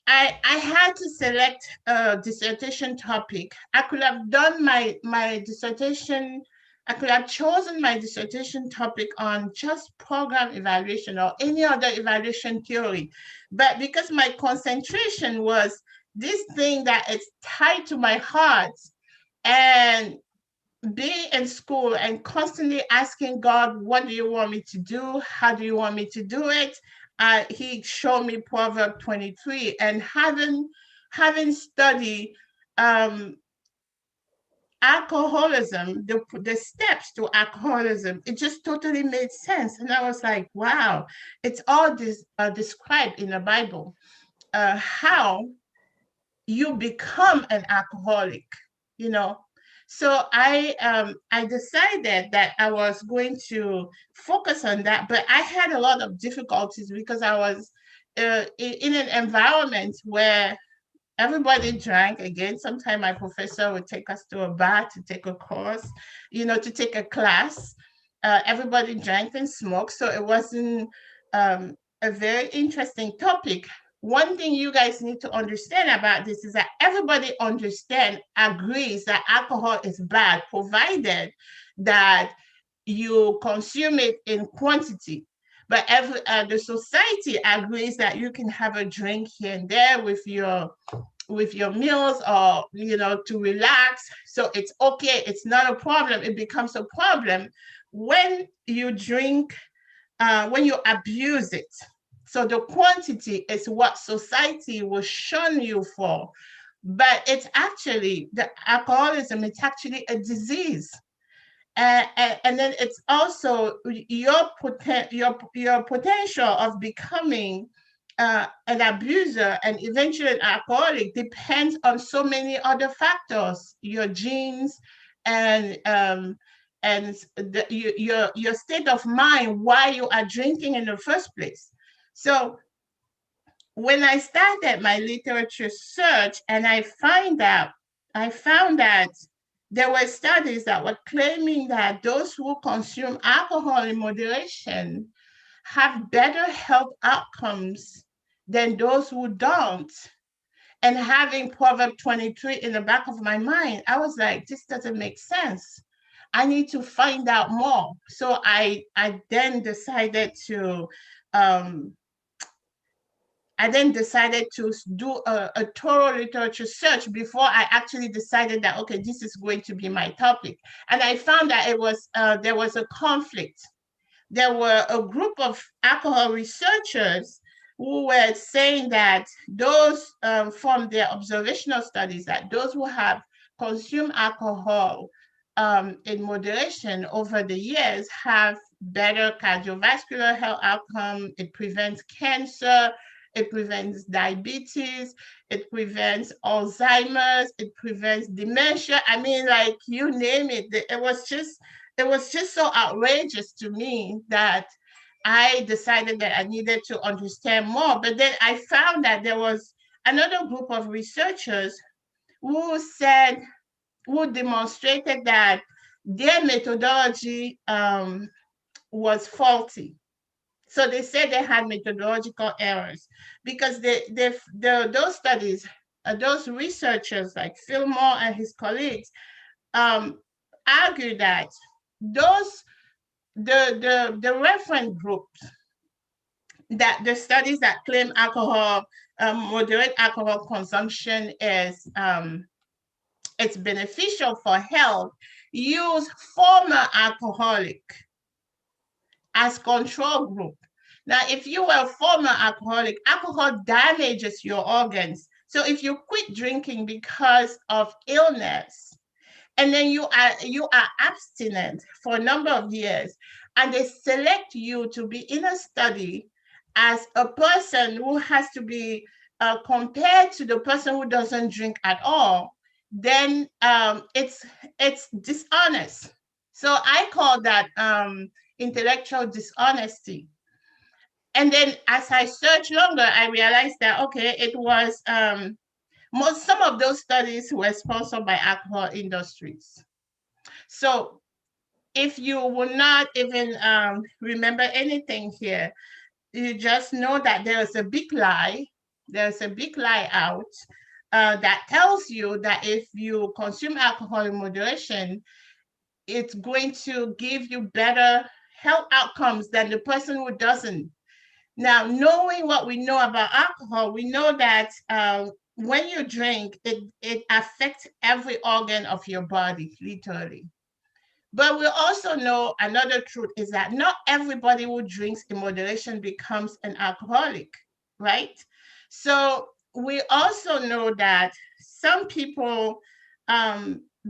Speaker 6: I had to select a dissertation topic. I could have done my dissertation, I could have chosen my dissertation topic on just program evaluation or any other evaluation theory. But because my concentration was this thing that is tied to my heart, and being in school and constantly asking God, what do you want me to do? How do you want me to do it? He showed me Proverbs 23, and having studied alcoholism, the steps to alcoholism, it just totally made sense. And I was like, wow, it's all described in the Bible, how you become an alcoholic, you know. So I decided that I was going to focus on that, but I had a lot of difficulties because I was in an environment where everybody drank. Again, sometimes my professor would take us to a bar to take a course, you know, to take a class. Everybody drank and smoked, so it wasn't a very interesting topic. One thing you guys need to understand about this is that everybody agrees that alcohol is bad, provided that you consume it in quantity. But the society agrees that you can have a drink here and there with your meals, or, you know, to relax. So it's okay. It's not a problem. It becomes a problem when you drink, when you abuse it. So the quantity is what society will shun you for. But it's actually, the alcoholism, it's actually a disease. And then it's also your potential of becoming an abuser and eventually an alcoholic depends on so many other factors, your genes and your state of mind, why you are drinking in the first place. So when I started my literature search and I found that there were studies that were claiming that those who consume alcohol in moderation have better health outcomes than those who don't. And having Proverb 23 in the back of my mind, I was like, this doesn't make sense. I need to find out more. So I then decided to do a thorough literature search before I actually decided that, okay, this is going to be my topic. And I found that there was a conflict. There were a group of alcohol researchers who were saying that those from their observational studies, that those who have consumed alcohol in moderation over the years have better cardiovascular health outcome. It prevents cancer, it prevents diabetes, it prevents Alzheimer's, it prevents dementia. I mean, like, you name it. It was just so outrageous to me that I decided that I needed to understand more. But then I found that there was another group of researchers who demonstrated that their methodology was faulty. So they said they had methodological errors because those studies, those researchers like Fillmore and his colleagues argued that the reference groups, that the studies that claim moderate alcohol consumption is it's beneficial for health, use former alcoholic as control group. Now, if you were a former alcoholic, alcohol damages your organs. So if you quit drinking because of illness, and then you are abstinent for a number of years, and they select you to be in a study as a person who has to be compared to the person who doesn't drink at all, then it's dishonest. So I call that intellectual dishonesty. And then as I searched longer, I realized that, okay, it was some of those studies were sponsored by alcohol industries. So if you will not even remember anything here, you just know that there is a big lie. There's a big lie out that tells you that if you consume alcohol in moderation, it's going to give you better health outcomes than the person who doesn't. Now, knowing what we know about alcohol, we know that when you drink, it affects every organ of your body, literally. But we also know another truth is that not everybody who drinks in moderation becomes an alcoholic, right? So we also know that some people,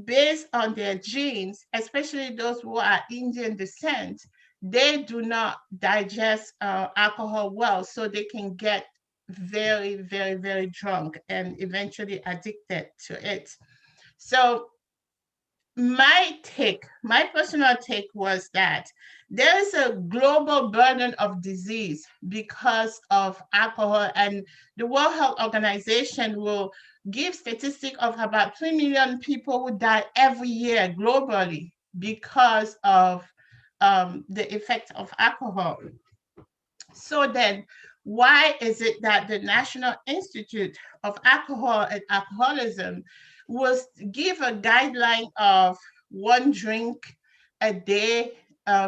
Speaker 6: based on their genes, especially those who are Indian descent, they do not digest alcohol well, so they can get very, very, very drunk and eventually addicted to it. So my personal take was that there is a global burden of disease because of alcohol, and the World Health Organization will give statistics of about 3 million people who die every year globally because of the effect of alcohol. So then, why is it that the National Institute of Alcohol and Alcoholism will give a guideline of 1 drink a day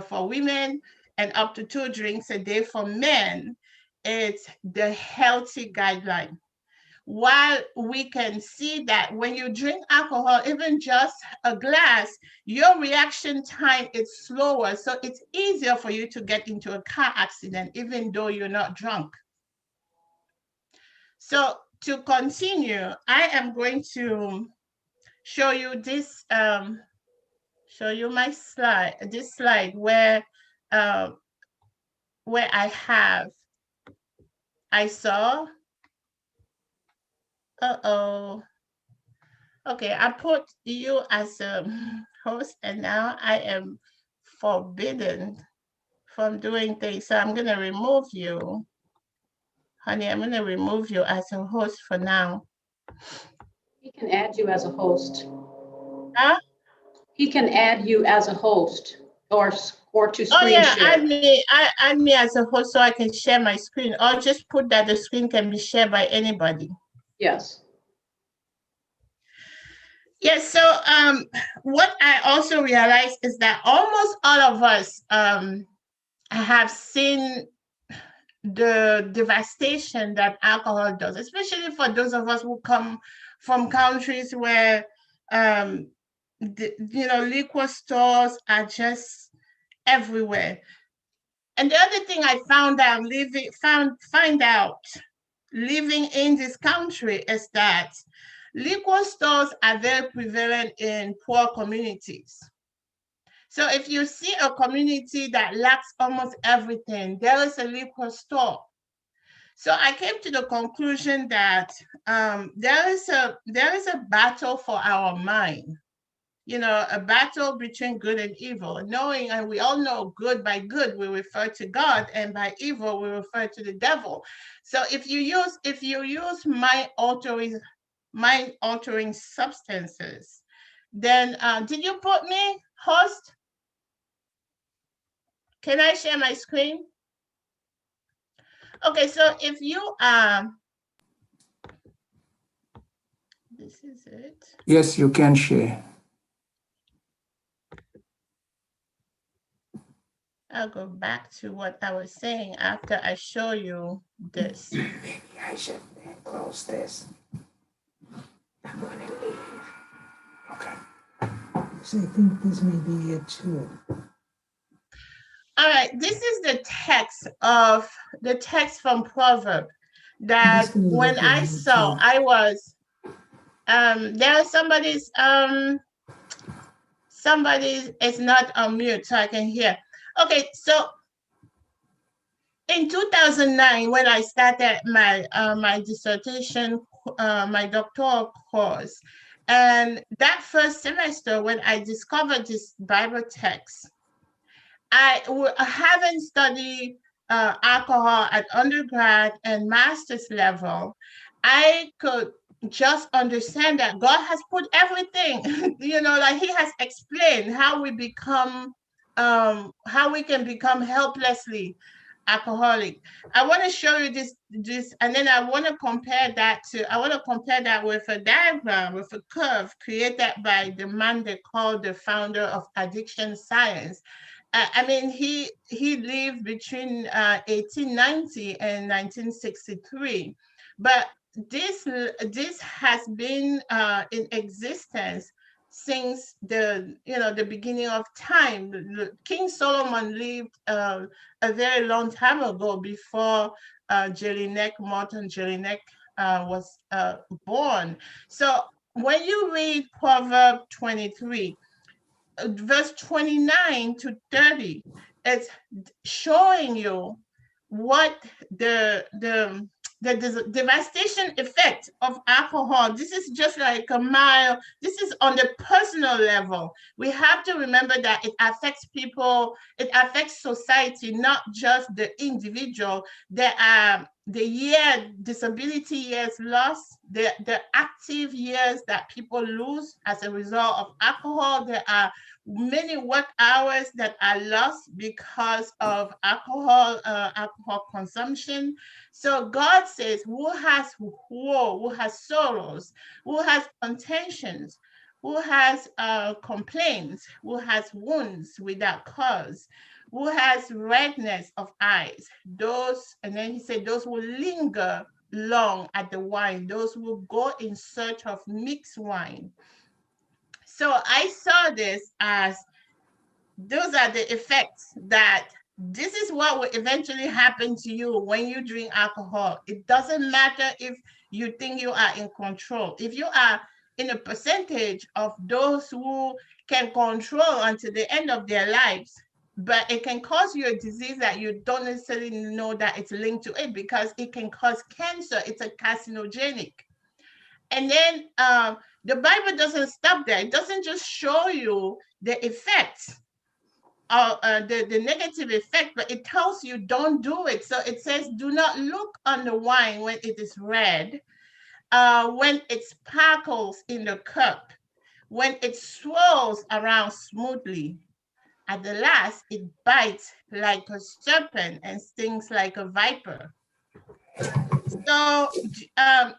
Speaker 6: for women and up to 2 drinks a day for men? It's the healthy guideline. While we can see that when you drink alcohol, even just a glass, your reaction time is slower. So it's easier for you to get into a car accident, even though you're not drunk. So to continue, I am going to show you this, show you my slide, this slide where I have I saw. Uh-oh. Okay, I put you as a host, and now I am forbidden from doing things. So I'm going to remove you. Honey, I'm going to remove you as a host for now.
Speaker 5: He can add you as a host.
Speaker 6: Huh?
Speaker 5: He can add you as a host or to
Speaker 6: Oh
Speaker 5: screen
Speaker 6: yeah,
Speaker 5: share.
Speaker 6: add me as a host so I can share my screen, or just put that the screen can be shared by anybody.
Speaker 5: Yes.
Speaker 6: Yes, so what I also realized is that almost all of us have seen the devastation that alcohol does, especially for those of us who come from countries where liquor stores are just everywhere. And the other thing I found out living in this country is that liquor stores are very prevalent in poor communities. So if you see a community that lacks almost everything, there is a liquor store. So I came to the conclusion that there is a battle for our mind. A battle between good and evil, knowing, and we all know good by good, we refer to God, and by evil, we refer to the devil. So if you use mind altering substances, then did you put me host? Can I share my screen? Okay, so if you this is it.
Speaker 3: Yes, you can share.
Speaker 6: I'll go back to what I was saying after I show you this.
Speaker 2: Maybe I should close this. I'm gonna leave.
Speaker 3: Okay.
Speaker 2: So I think this may be it too.
Speaker 6: All right, this is the text from Proverb that when I saw, I was there somebody is not on mute so I can hear. Okay, so in 2009, when I started my dissertation, my doctoral course, and that first semester when I discovered this Bible text, I haven't studied alcohol at undergrad and master's level. I could just understand that God has put everything, like He has explained how we can become helplessly alcoholic. I want to show you this, and then I want to compare that with a diagram, with a curve created by the man they call the founder of addiction science. He lived between 1890 and 1963, but this has been in existence since the beginning of time. King Solomon lived a very long time ago, before Morton Jelinek was born. So when you read Proverb 23, verse 29 to 30, it's showing you what the devastation effect of alcohol. This is just like this is on the personal level. We have to remember that it affects people, it affects society, not just the individual. There are the disability years lost, the active years that people lose as a result of alcohol. There are many work hours that are lost because of alcohol consumption. So God says, who has woe, who has sorrows, who has contentions, who has complaints, who has wounds without cause, who has redness of eyes, and then he said, those who linger long at the wine, those who go in search of mixed wine. So I saw this as those are the effects, that this is what will eventually happen to you when you drink alcohol. It doesn't matter if you think you are in control. If you are in a percentage of those who can control until the end of their lives, but it can cause you a disease that you don't necessarily know that it's linked to it, because it can cause cancer. It's a carcinogenic. And then the Bible doesn't stop there. It doesn't just show you the effects, the negative effect, but it tells you don't do it. So it says, do not look on the wine when it is red, when it sparkles in the cup, when it swirls around smoothly. At the last, it bites like a serpent and stings like a viper. So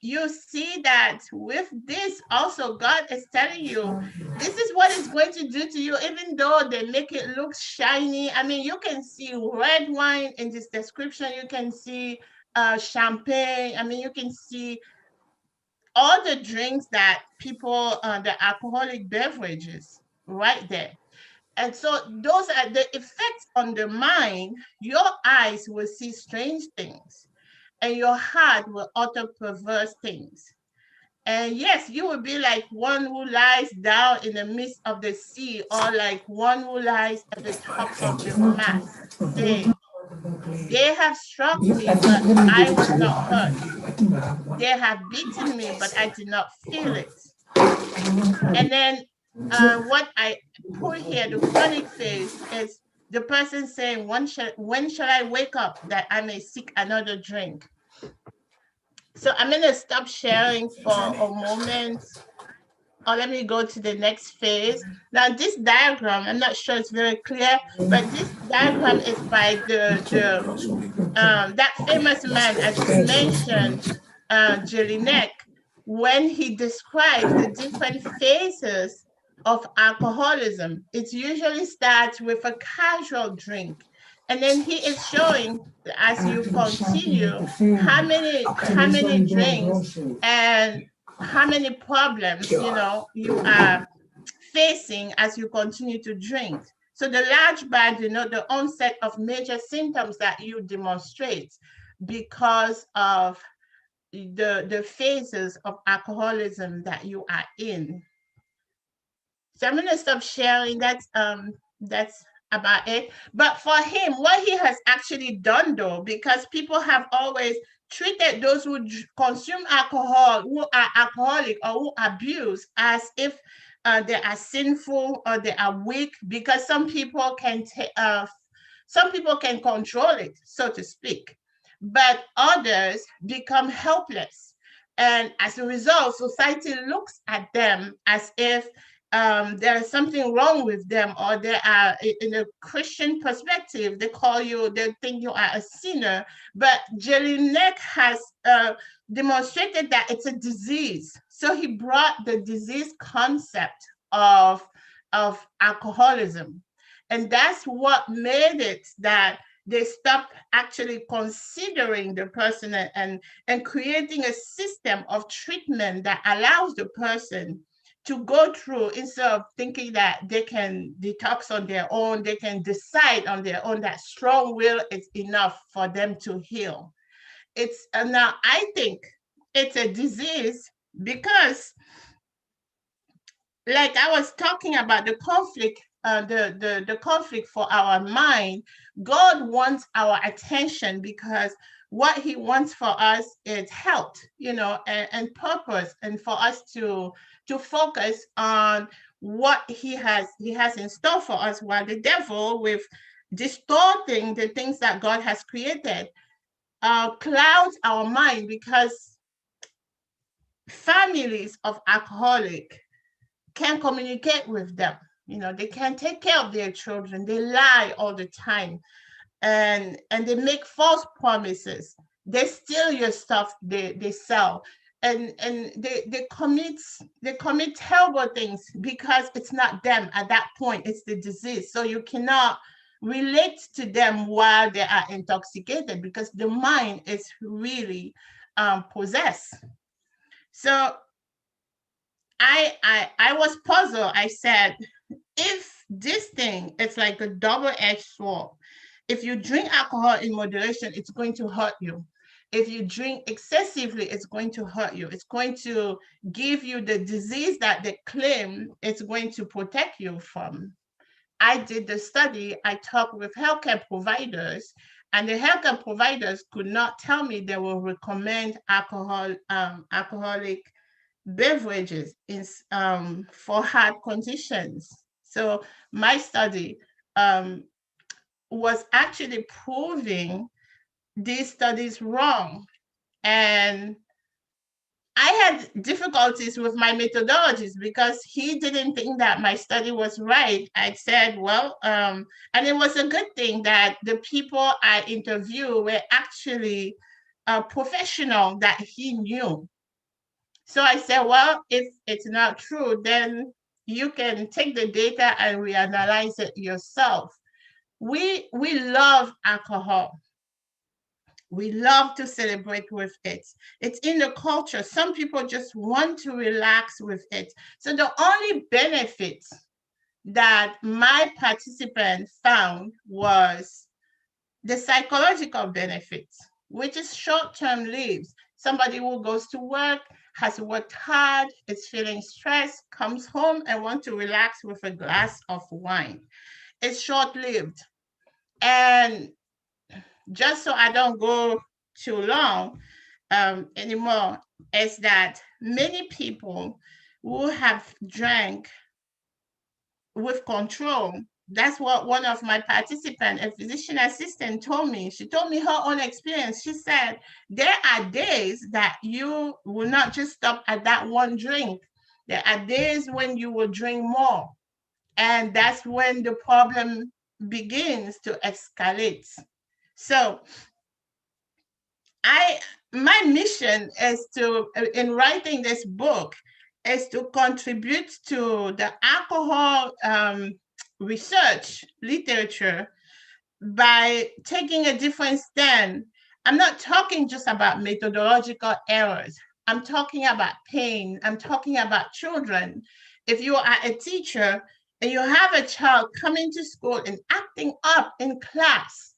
Speaker 6: you see that with this also, God is telling you, this is what it's going to do to you, even though they make it look shiny. I mean, you can see red wine in this description. You can see champagne. I mean, you can see all the drinks that people, the alcoholic beverages right there. And so those are the effects on the mind. Your eyes will see strange things, and your heart will utter perverse things. And yes, you will be like one who lies down in the midst of the sea, or like one who lies at the top of the mast, saying, they have struck me, but I was not hurt. They have beaten me, but I did not feel it. And then what I put here, the chronic phase, is the person saying, when shall I wake up that I may seek another drink? So I'm going to stop sharing for a moment, or let me go to the next phase. Now, this diagram, I'm not sure it's very clear, but this diagram is by that famous man, as you mentioned, Jelinek, when he describes the different phases of alcoholism. It usually starts with a casual drink. And then he is showing, as you continue, how many drinks and how many problems, you are facing as you continue to drink. So the large bar denote the onset of major symptoms that you demonstrate because of the phases of alcoholism that you are in. So I'm going to stop sharing. That's about it. But for him, what he has actually done, though, because people have always treated those who consume alcohol, who are alcoholic or who abuse, as if they are sinful or they are weak, because some people can control it, so to speak, but others become helpless. And as a result, society looks at them as if there is something wrong with them, or they are, in a Christian perspective, they think you are a sinner. But Jelinek has demonstrated that it's a disease. So he brought the disease concept of alcoholism. And that's what made it that they stopped actually considering the person and creating a system of treatment that allows the person to go through, instead of thinking that they can detox on their own, they can decide on their own that strong will is enough for them to heal. It's now I think it's a disease because, like I was talking about the conflict, the conflict for our mind. God wants our attention because what he wants for us is health, and purpose, and for us to focus on what he has in store for us, while the devil, with distorting the things that God has created, clouds our mind, because families of alcoholic can't communicate with them. They can't take care of their children. They lie all the time, and they make false promises. They steal your stuff. They sell, and they commit terrible things, because it's not them at that point. It's the disease. So you cannot relate to them while they are intoxicated, because the mind is really possessed. So I was puzzled. I said, if this thing, it's like a double-edged sword. If you drink alcohol in moderation, it's going to hurt you. If you drink excessively, it's going to hurt you. It's going to give you the disease that they claim it's going to protect you from. I did the study, I talked with healthcare providers, and the healthcare providers could not tell me they will recommend alcoholic beverages for heart conditions. So my study was actually proving these studies wrong. And I had difficulties with my methodologies because he didn't think that my study was right. I said, well, and it was a good thing that the people I interviewed were actually a professional that he knew. So I said, well, if it's not true, then you can take the data and reanalyze it yourself. We love alcohol. We love to celebrate with it. It's in the culture. Some people just want to relax with it. So the only benefit that my participant found was the psychological benefits, which is short-term lived. Somebody who goes to work, has worked hard, is feeling stressed, comes home and wants to relax with a glass of wine. It's short-lived. And just so I don't go too long anymore, is that many people who have drank with control, that's what one of my participants, a physician assistant, told me. She told me her own experience. She said, there are days that you will not just stop at that one drink. There are days when you will drink more. And that's when the problem begins to escalate. So my mission is to, in writing this book, is to contribute to the alcohol research literature by taking a different stand. I'm not talking just about methodological errors. I'm talking about pain. I'm talking about children. If you are a teacher and you have a child coming to school and acting up in class,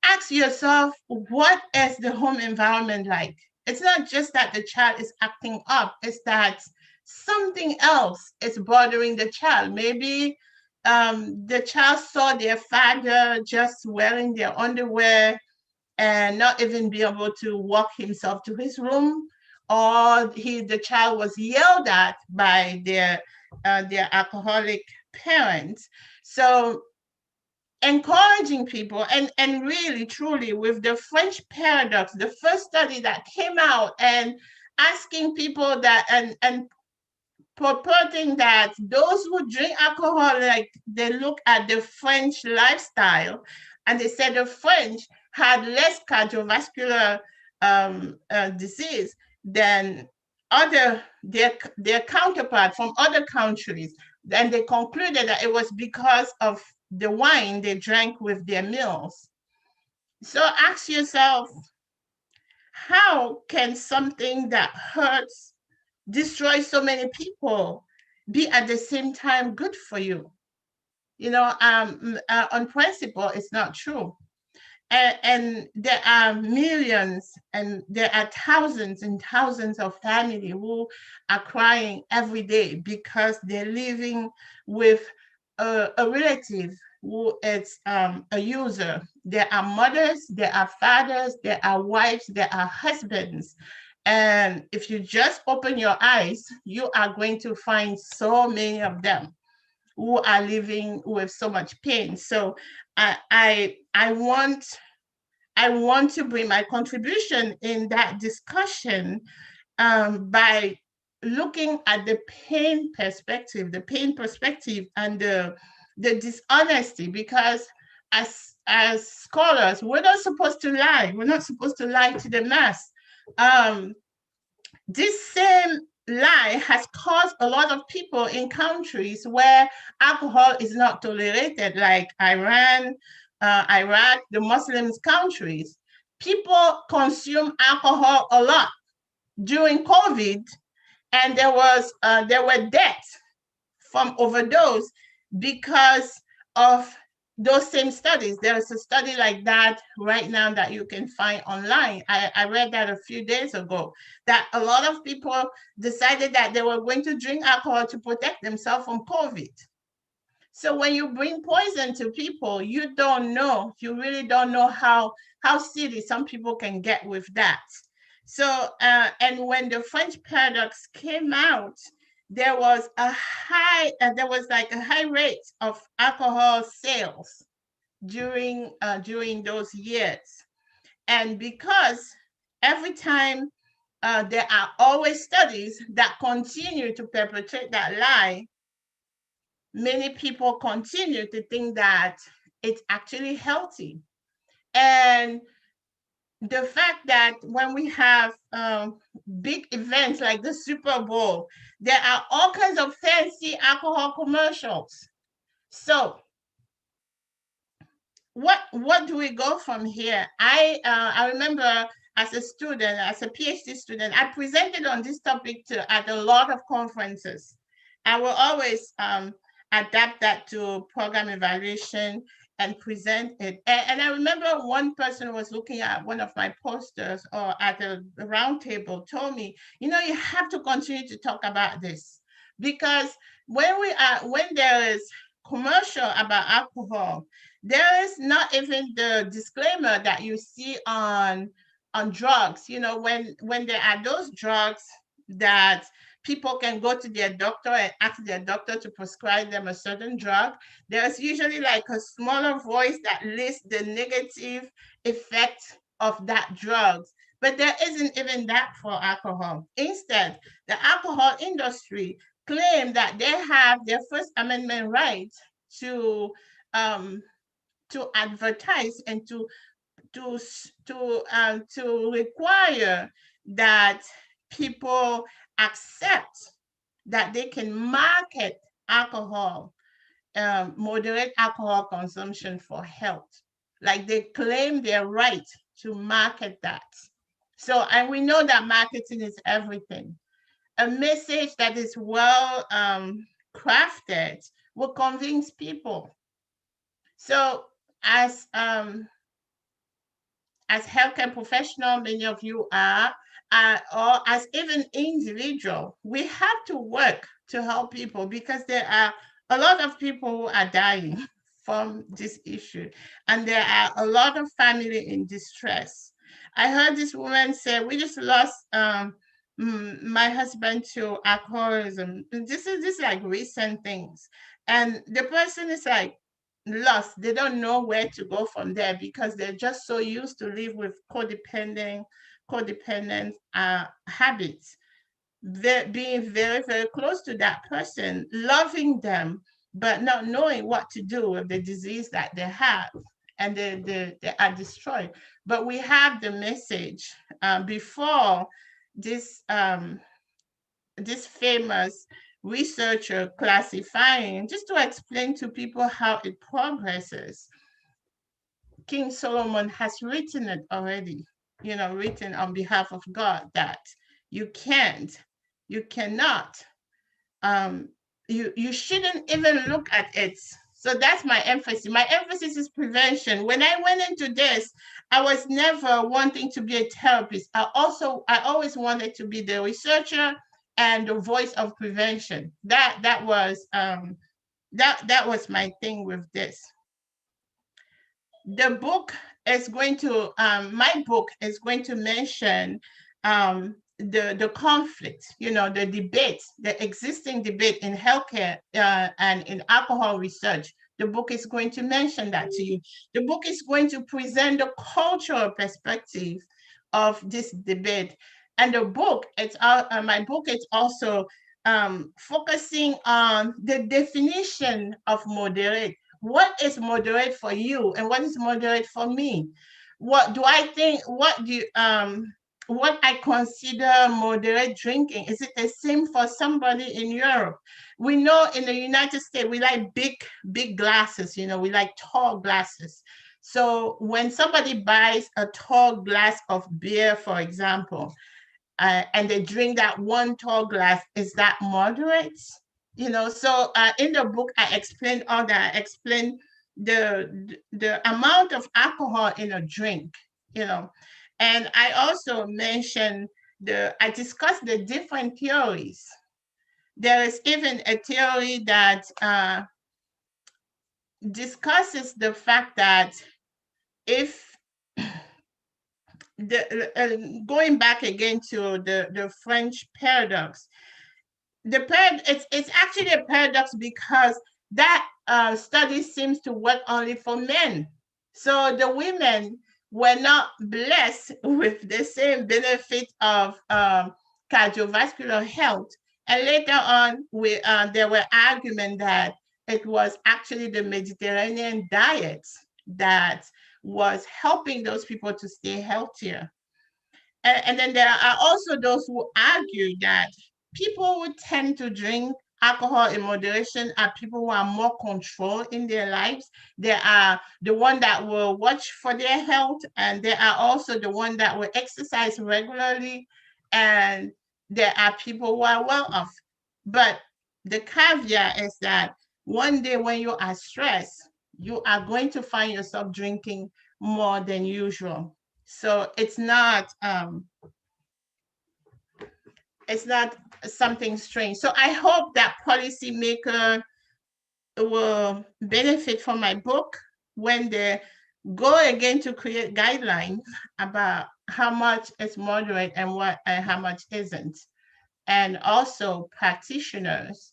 Speaker 6: ask yourself, what is the home environment like? It's not just that the child is acting up, it's that something else is bothering the child. Maybe the child saw their father just wearing their underwear and not even be able to walk himself to his room, or the child was yelled at by their alcoholic parents. So encouraging people and really truly with the French paradox, the first study that came out, and asking people that and purporting that those who drink alcohol, like they look at the French lifestyle and they said the French had less cardiovascular disease than their counterpart from other countries. And they concluded that it was because of the wine they drank with their meals. So ask yourself, how can something that hurts, destroys so many people, be at the same time good for you? You know, on principle, it's not true. And there are millions and there are thousands and thousands of families who are crying every day because they're living with a relative who is a user. There are mothers, there are fathers, there are wives, there are husbands. And if you just open your eyes, you are going to find so many of them who are living with so much pain. So I want to bring my contribution in that discussion by looking at the pain perspective and the dishonesty, because as scholars, we're not supposed to lie. We're not supposed to lie to the mass. This same lie has caused a lot of people in countries where alcohol is not tolerated, like Iran, Iraq, the Muslim countries. People consume alcohol a lot during COVID, and there were deaths from overdose because of those same studies. There is a study like that right now that you can find online. I read that a few days ago, that a lot of people decided that they were going to drink alcohol to protect themselves from COVID. So when you bring poison to people, you don't know, you really don't know how silly some people can get with that. So, and when the French paradox came out, there was like a high rate of alcohol sales during those years. And because every time there are always studies that continue to perpetrate that lie, many people continue to think that it's actually healthy. And the fact that when we have big events like the Super Bowl, there are all kinds of fancy alcohol commercials. So what do we go from here? I remember as a student, as a PhD student, I presented on this topic at a lot of conferences. I will always adapt that to program evaluation and present it. And I remember one person was looking at one of my posters or at a round table, told me, you know, you have to continue to talk about this, because when there is commercial about alcohol, there is not even the disclaimer that you see on drugs. You know, when there are those drugs that people can go to their doctor and ask their doctor to prescribe them a certain drug, there's usually like a smaller voice that lists the negative effect of that drug. But there isn't even that for alcohol. Instead, the alcohol industry claim that they have their First Amendment right to advertise and to require that people accept that they can market alcohol, moderate alcohol consumption for health. Like they claim their right to market that. So, and we know that marketing is everything. A message that is well crafted will convince people. So as healthcare professional, many of you are, or as even individual, we have to work to help people, because there are a lot of people who are dying from this issue, and there are a lot of family in distress. I heard this woman say, we just lost my husband to alcoholism. This is like recent things. And the person is like lost. They don't know where to go from there, because they're just so used to live with codependent habits. They're being very, very close to that person, loving them, but not knowing what to do with the disease that they have, and they are destroyed. But we have the message before this famous researcher classifying, just to explain to people how it progresses. King Solomon has written it already, written on behalf of God, that you cannot, you shouldn't even look at it. So that's my emphasis. My emphasis is prevention. When I went into this, I was never wanting to be a therapist. I always wanted to be the researcher and the voice of prevention. That was my thing with this. The book is going to, my book is going to mention the conflict, the debate, the existing debate in healthcare and in alcohol research. The book is going to mention that to you. The book is going to present the cultural perspective of this debate. And the book, my book is also focusing on the definition of moderate. What is moderate for you, and what is moderate for me? What do I think? What I consider moderate drinking? Is it the same for somebody in Europe? We know in the United States we like big glasses. We like tall glasses. So when somebody buys a tall glass of beer, for example, and they drink that one tall glass, is that moderate? So in the book, I explained all that. I explained the amount of alcohol in a drink, and I also mentioned I discussed the different theories. There is even a theory that discusses the fact that if going back again to the French paradox, it's actually a paradox because that study seems to work only for men. So the women were not blessed with the same benefit of cardiovascular health. And later on, there were arguments that it was actually the Mediterranean diet that was helping those people to stay healthier. And then there are also those who argue that people who tend to drink alcohol in moderation are people who are more controlled in their lives. They are the one that will watch for their health, and they are also the one that will exercise regularly, and there are people who are well off. But the caveat is that one day when you are stressed, you are going to find yourself drinking more than usual. So it's not something strange. So I hope that policymaker will benefit from my book when they go again to create guidelines about how much is moderate and how much isn't. And also practitioners,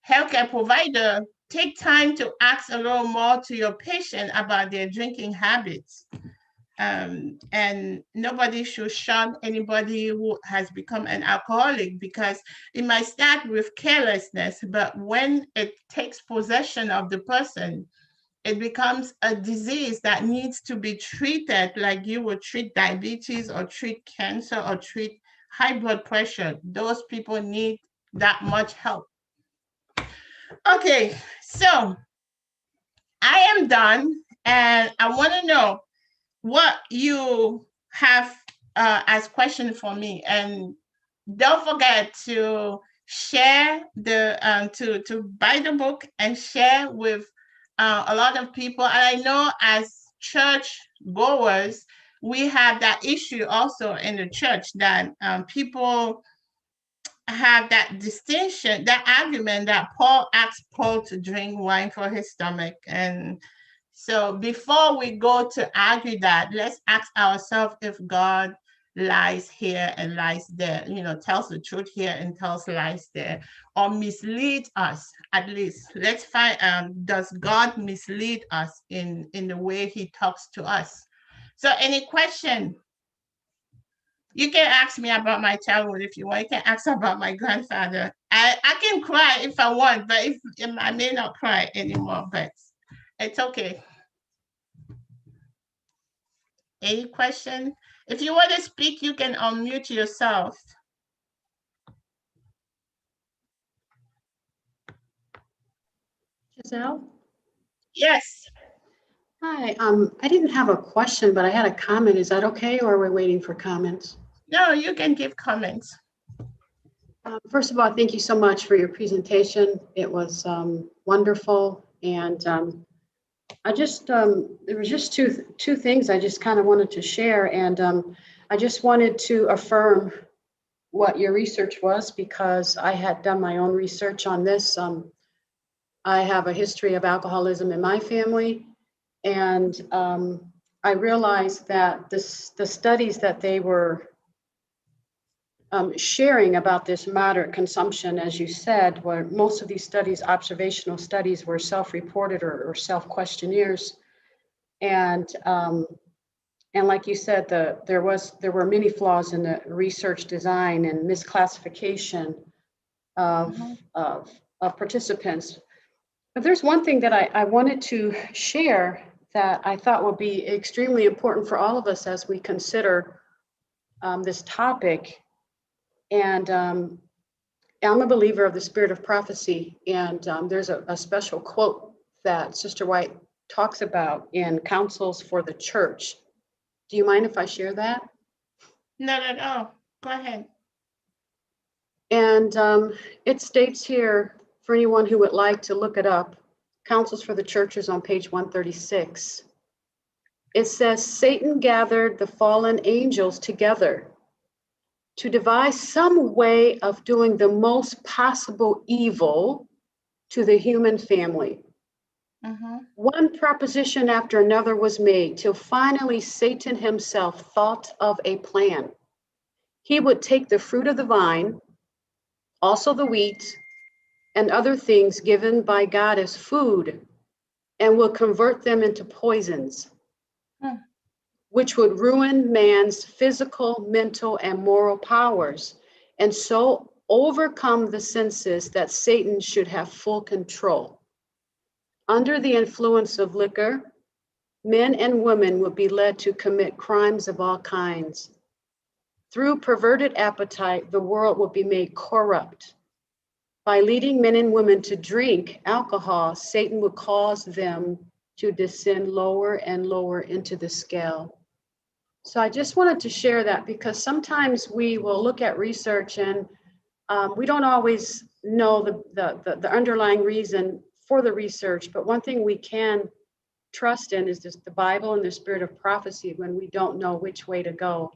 Speaker 6: healthcare provider, take time to ask a little more to your patient about their drinking habits. And nobody should shun anybody who has become an alcoholic, because it might start with carelessness, but when it takes possession of the person, it becomes a disease that needs to be treated like you would treat diabetes or treat cancer or treat high blood pressure. Those people need that much help. Okay, so I am done, and I want to know what you have as question for me. And don't forget to share to buy the book and share with a lot of people. And I know as church goers, we have that issue also in the church that people have that distinction, that argument that Paul asked Paul to drink wine for his stomach. And so before we go to argue that, let's ask ourselves if God lies here and lies there, tells the truth here and tells lies there, or mislead us at least. Let's find, does God mislead us in the way he talks to us? So any question? You can ask me about my childhood if you want. You can ask about my grandfather. I can cry if I want, but if I may not cry anymore, but it's okay. Any question? If you want to speak, you can unmute yourself.
Speaker 5: Giselle?
Speaker 6: Yes.
Speaker 5: Hi, I didn't have a question, but I had a comment. Is that okay, or are we waiting for comments?
Speaker 6: No, you can give comments.
Speaker 5: First of all, thank you so much for your presentation. It was wonderful, and I just there was just two things I just kind of wanted to share, and I just wanted to affirm what your research was, because I had done my own research on this. I have a history of alcoholism in my family, and I realized that the studies that they were sharing about this moderate consumption, as you said, where most of these studies, observational studies, were self-reported or self-questionnaires. And like you said, there were many flaws in the research design and misclassification of participants. But there's one thing that I wanted to share that I thought would be extremely important for all of us as we consider this topic. And I'm a believer of the spirit of prophecy. And there's a special quote that Sister White talks about in Counsels for the Church. Do you mind if I share that?
Speaker 6: No. Go ahead.
Speaker 5: And it states here, for anyone who would like to look it up, Counsels for the Church is on page 136. It says, Satan gathered the fallen angels together to devise some way of doing the most possible evil to the human family. One proposition after another was made till finally Satan himself thought of a plan. He would take the fruit of the vine, also the wheat, and other things given by God as food, and would convert them into poisons, which would ruin man's physical, mental, and moral powers, and so overcome the senses that Satan should have full control. Under the influence of liquor, men and women would be led to commit crimes of all kinds. Through perverted appetite, the world would be made corrupt. By leading men and women to drink alcohol, Satan would cause them to descend lower and lower into the scale. So I just wanted to share that because sometimes we will look at research and we don't always know the underlying reason for the research, but one thing we can trust in is just the Bible and the spirit of prophecy when we don't know which way to go.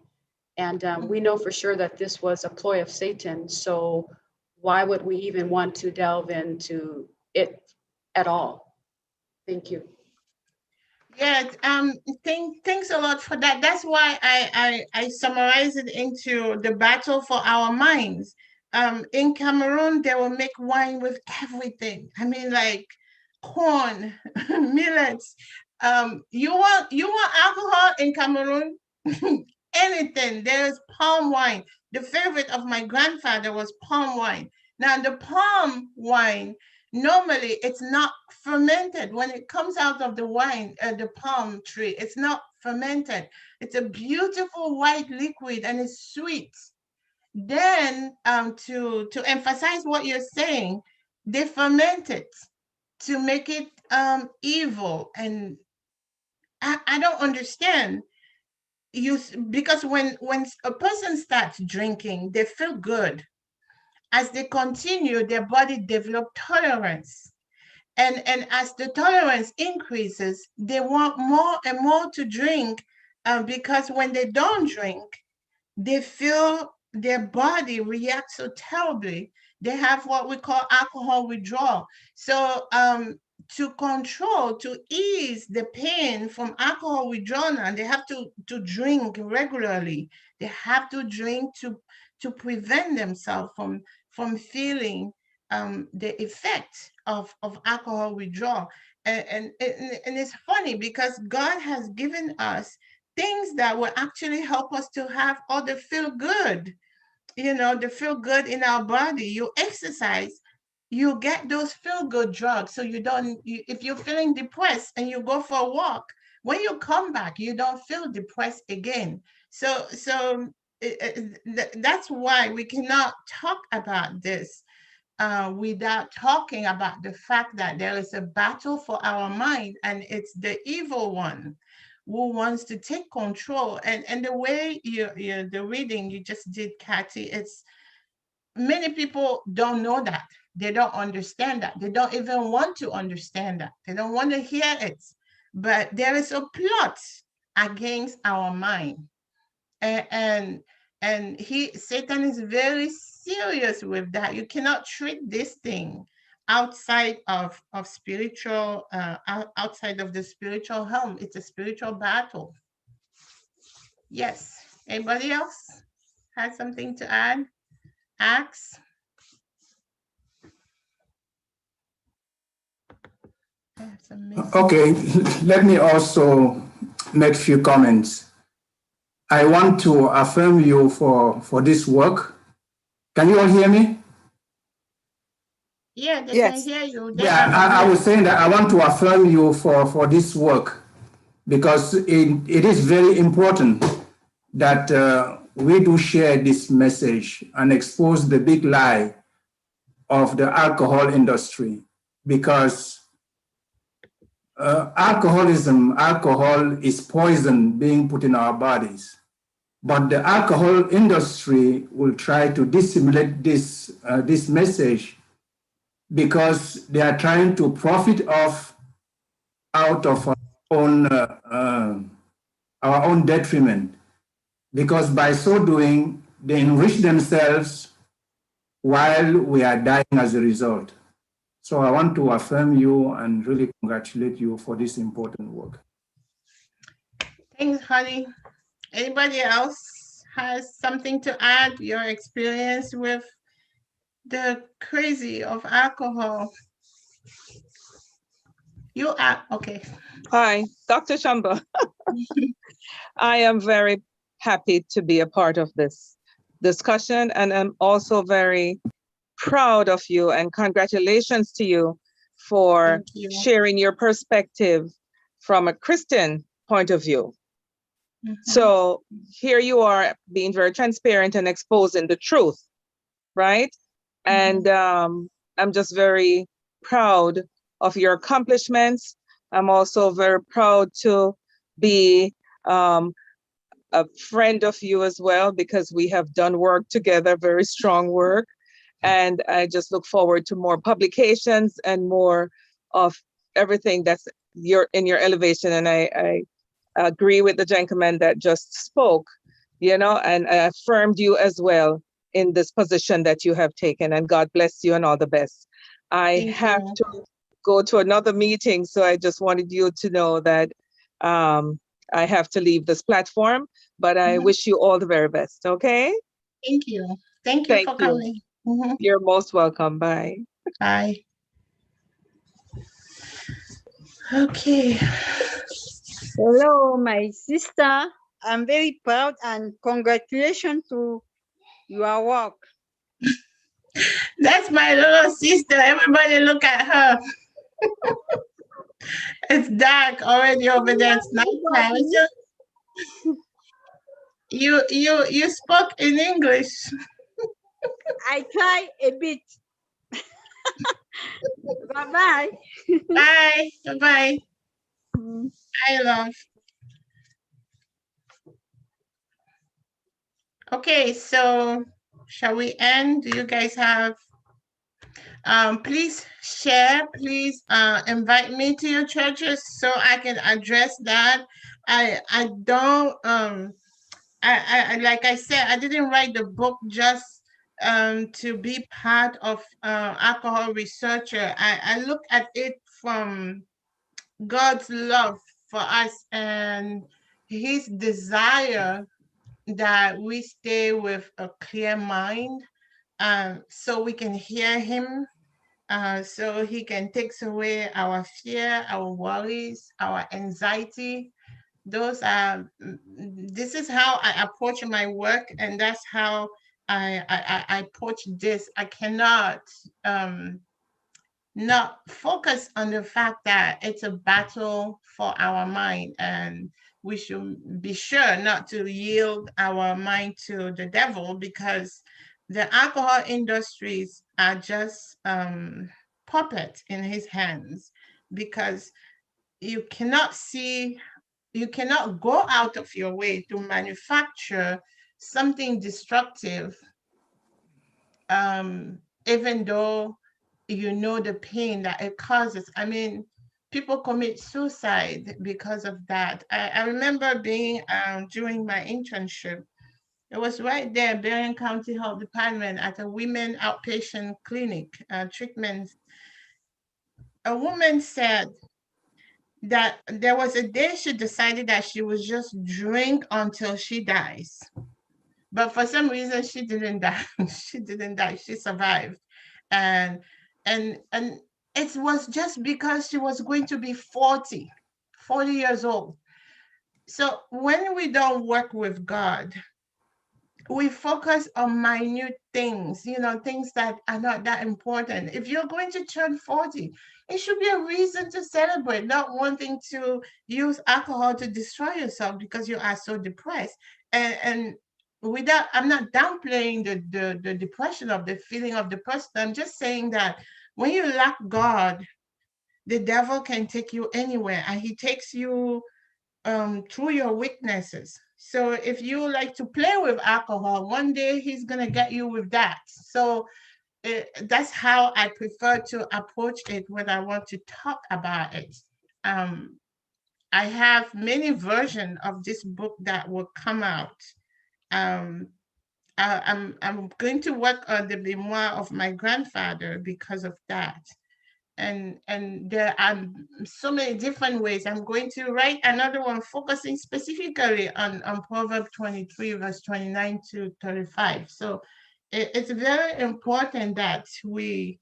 Speaker 5: And we know for sure that this was a ploy of Satan. So why would we even want to delve into it at all? Thank you.
Speaker 6: Yeah, thanks a lot for that. That's why I summarize it into the battle for our minds. In Cameroon, they will make wine with everything. I mean, like corn, millets. You want alcohol in Cameroon? Anything. There's palm wine. The favorite of my grandfather was palm wine. Now, the palm wine, normally it's not fermented. When it comes out of the wine, the palm tree, it's not fermented. It's a beautiful white liquid and it's sweet. Then to emphasize what you're saying, they ferment it to make it evil. And I don't understand. Because when a person starts drinking, they feel good. As they continue, their body develops tolerance. And as the tolerance increases, they want more and more to drink because when they don't drink, they feel their body reacts so terribly. They have what we call alcohol withdrawal. So to ease the pain from alcohol withdrawal, they have to drink regularly. They have to drink to prevent themselves from feeling the effect of alcohol withdrawal. And it's funny because God has given us things that will actually help us to have all the feel good, the feel good in our body. You exercise, you get those feel good drugs. So if you're feeling depressed and you go for a walk, when you come back, you don't feel depressed again. So that's why we cannot talk about this without talking about the fact that there is a battle for our mind, and it's the evil one who wants to take control. And the way the reading you just did, Kathy, it's many people don't know that. They don't understand that. They don't even want to understand that. They don't want to hear it. But there is a plot against our mind. And Satan is very serious with that. You cannot treat this thing outside of spiritual, outside of the spiritual realm. It's a spiritual battle. Yes. Anybody else has something to add? Axe?
Speaker 3: Okay, let me also make a few comments. I want to affirm you for this work. Can you all hear me?
Speaker 6: Yeah, they can hear you.
Speaker 3: Yeah, I was saying that I want to affirm you for this work because it is very important that we do share this message and expose the big lie of the alcohol industry, because alcohol is poison being put in our bodies. But the alcohol industry will try to disseminate this message because they are trying to profit out of our own detriment. Because by so doing, they enrich themselves while we are dying as a result. So I want to affirm you and really congratulate you for this important work.
Speaker 6: Thanks, honey. Anybody else has something to add? Your experience with the crazy of alcohol? You are, okay.
Speaker 8: Hi, Dr. Tchamba. I am very happy to be a part of this discussion, and I'm also very proud of you, and congratulations to you for
Speaker 6: Thank you.
Speaker 8: sharing your perspective from a Christian point of view. So here you are being very transparent and exposing the truth, right? And I'm just very proud of your accomplishments. I'm also very proud to be a friend of you as well, because we have done work together, very strong work. And I just look forward to more publications and more of everything that's in your elevation. And I agree with the gentleman that just spoke, and I affirmed you as well in this position that you have taken, and God bless you and all the best. I have to go to another meeting, so I just wanted you to know that I have to leave this platform, but I wish you all the very best, okay?
Speaker 6: Thank you. Thank you for coming.
Speaker 8: You're most welcome. Bye.
Speaker 6: Bye. Okay.
Speaker 9: Hello, my sister. I'm very proud and congratulations to your work.
Speaker 6: That's my little sister. Everybody look at her. It's dark already over there. It's nighttime. You spoke in English.
Speaker 9: I try a bit. Bye-bye.
Speaker 6: Bye. Bye-bye. Bye, love. Okay, so shall we end? Do you guys have please share, please invite me to your churches so I can address that. I don't I like I said, I didn't write the book just to be part of alcohol researcher. I look at it from God's love for us and his desire that we stay with a clear mind, so we can hear him, so he can take away our fear, our worries, our anxiety. This is how I approach my work, and that's how I approach this. I cannot not focus on the fact that it's a battle for our mind, and we should be sure not to yield our mind to the devil, because the alcohol industries are just puppets in his hands, because you cannot go out of your way to manufacture something destructive, even though you know the pain that it causes. I mean, people commit suicide because of that. I remember being during my internship, it was right there, Berrien County Health Department, at a women outpatient clinic treatment. A woman said that there was a day she decided that she would just drink until she dies. But for some reason, she didn't die. She didn't die. She survived. And it was just because she was going to be 40 years old. So when we don't work with God, we focus on minute things, things that are not that important. If you're going to turn 40, it should be a reason to celebrate, not wanting to use alcohol to destroy yourself because you are so depressed. And without, I'm not downplaying the depression of the feeling of depression. I'm just saying that when you lack God, the devil can take you anywhere, and he takes you through your weaknesses. So if you like to play with alcohol, one day he's going to get you with that. So that's how I prefer to approach it when I want to talk about it. I have many versions of this book that will come out. I'm going to work on the memoir of my grandfather because of that. and there are so many different ways. I'm going to write another one focusing specifically on Proverbs 23, verse 29 to 35. So it's very important that we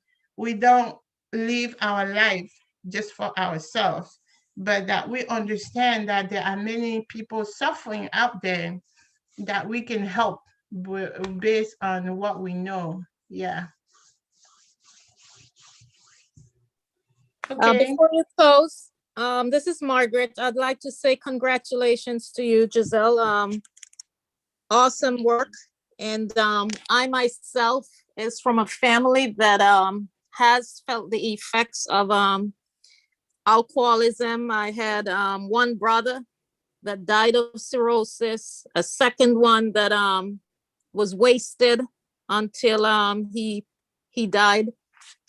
Speaker 6: don't live our life just for ourselves, but that we understand that there are many people suffering out there that we can help based on what we know. Yeah. Okay.
Speaker 10: Before you close, this is Margaret. I'd like to say congratulations to you, Giselle. Awesome work. And I myself is from a family that has felt the effects of alcoholism. I had one brother that died of cirrhosis, a second one that was wasted until he died.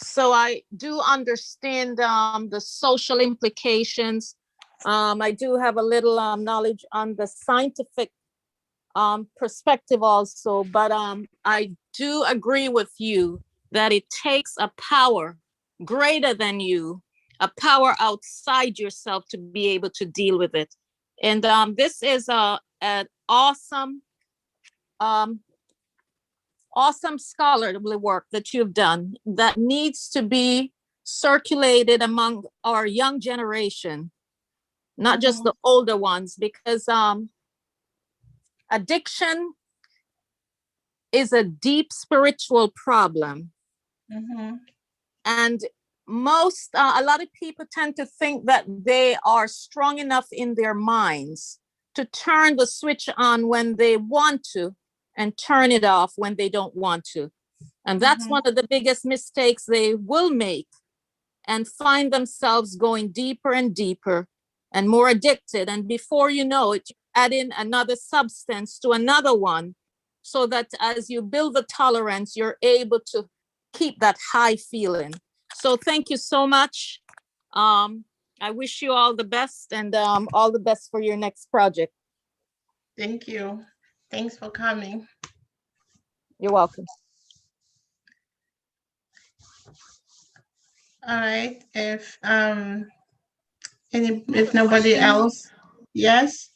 Speaker 10: So I do understand the social implications. I do have a little knowledge on the scientific perspective also, but I do agree with you that it takes a power greater than you, a power outside yourself to be able to deal with it. And this is an awesome scholarly work that you've done that needs to be circulated among our young generation, not just the older ones, because addiction is a deep spiritual problem. And a lot of people tend to think that they are strong enough in their minds to turn the switch on when they want to and turn it off when they don't want to. And that's one of the biggest mistakes they will make, and find themselves going deeper and deeper and more addicted. And before you know it, you add in another substance to another one, so that as you build the tolerance, you're able to keep that high feeling. So thank you so much. I wish you all the best, and all the best for your next project.
Speaker 6: Thank you. Thanks for coming.
Speaker 10: You're welcome.
Speaker 6: All right. If nobody else, yes.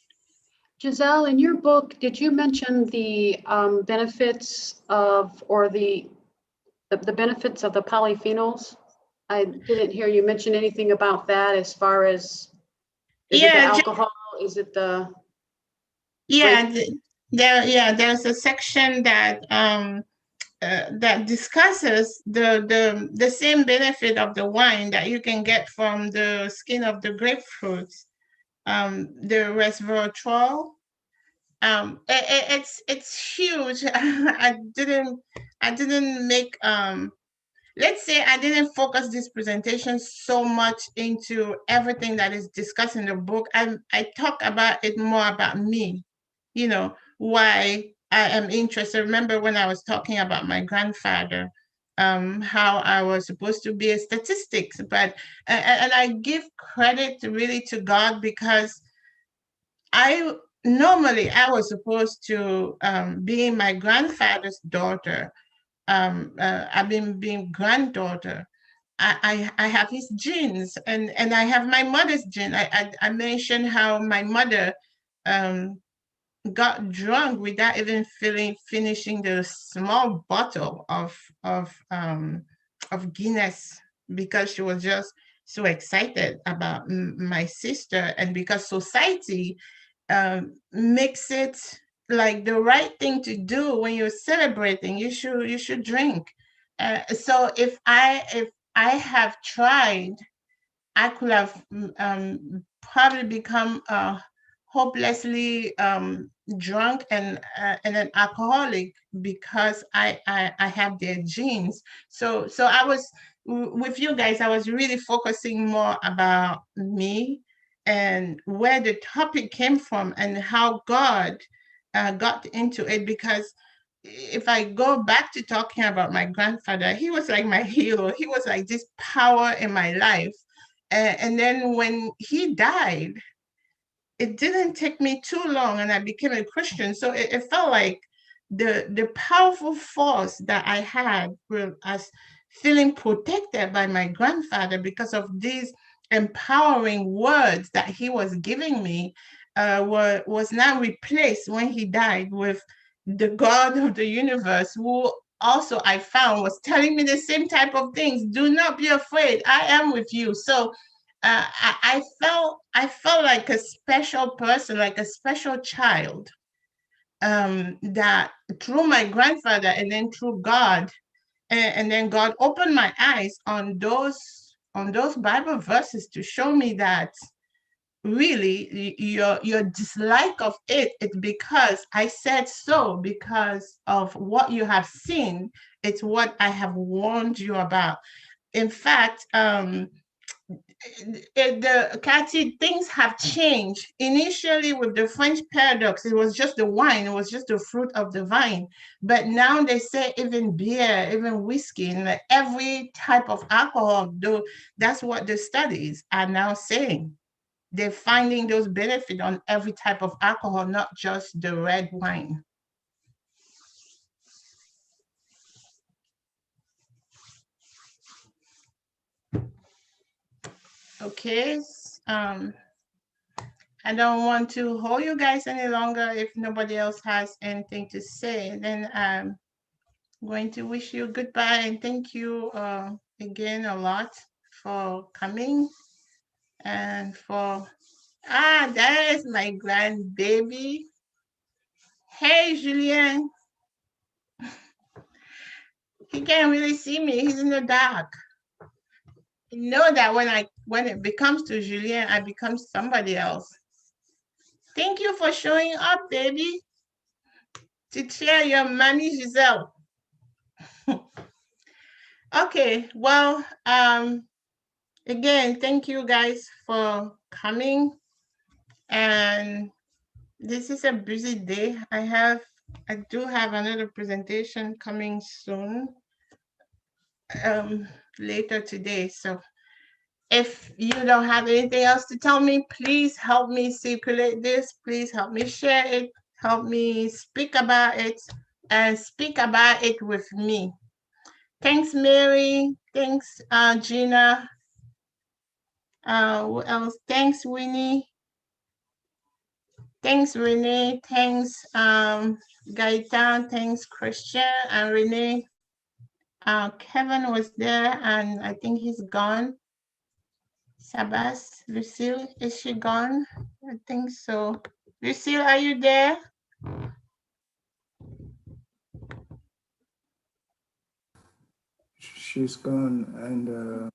Speaker 5: Giselle, in your book, did you mention the benefits of, or the benefits of the polyphenols? I didn't hear you mention anything about that as far as, is it the alcohol? Is it the?
Speaker 6: There's a section that that discusses the same benefit of the wine that you can get from the skin of the grapefruit, the resveratrol. It's huge. I didn't make let's say I didn't focus this presentation so much into everything that is discussed in the book. I talk about it more about me, you know, why I am interested. Remember when I was talking about my grandfather, how I was supposed to be a statistics, but and I give credit really to God, because I was supposed to be my grandfather's daughter. I've been being granddaughter. I have his genes, and I have my mother's gene. I mentioned how my mother got drunk without even finishing the small bottle of Guinness, because she was just so excited about my sister, and because society makes it like the right thing to do when you're celebrating. You should drink. So if I have tried, I could have probably become hopelessly drunk and an alcoholic, because I have their genes. So I was with you guys. I was really focusing more about me and where the topic came from and how God got into it. Because if I go back to talking about my grandfather, he was like my hero. He was like this power in my life. And then when he died, it didn't take me too long and I became a Christian. So it felt like the powerful force that I had as feeling protected by my grandfather because of these empowering words that he was giving me, was now replaced when he died with the God of the universe, who also I found was telling me the same type of things. Do not be afraid. I am with you. So I felt like a special person, like a special child, that through my grandfather and then through God, and then God opened my eyes on those Bible verses to show me that really your dislike of it's because I said so, because of what you have seen. It's what I have warned you about. In fact, Kathy, things have changed. Initially with the French paradox, it was just the wine, it was just the fruit of the vine. But now they say even beer, even whiskey, and like every type of alcohol, though, that's what the studies are now saying. They're finding those benefits on every type of alcohol, not just the red wine. Okay, I don't want to hold you guys any longer. If nobody else has anything to say, then I'm going to wish you goodbye and thank you again a lot for coming and for, that is my grandbaby. Hey, Julien. He can't really see me. He's in the dark. You know that when it becomes to Julien, I become somebody else. Thank you for showing up, baby, to share your mommy Giselle. Okay, well, again, thank you guys for coming. And this is a busy day. I do have another presentation coming soon, later today. So if you don't have anything else to tell me, please help me circulate this. Please help me share it. Help me speak about it, and speak about it with me. Thanks, Mary. Thanks, Gina. What else? Thanks, Winnie. Thanks, Renee. Thanks, Gaetan. Thanks, Christian and Renee. Kevin was there, and I think he's gone. Sabas, Lucille, is she gone? I think so. Lucille, are you there?
Speaker 3: She's gone, and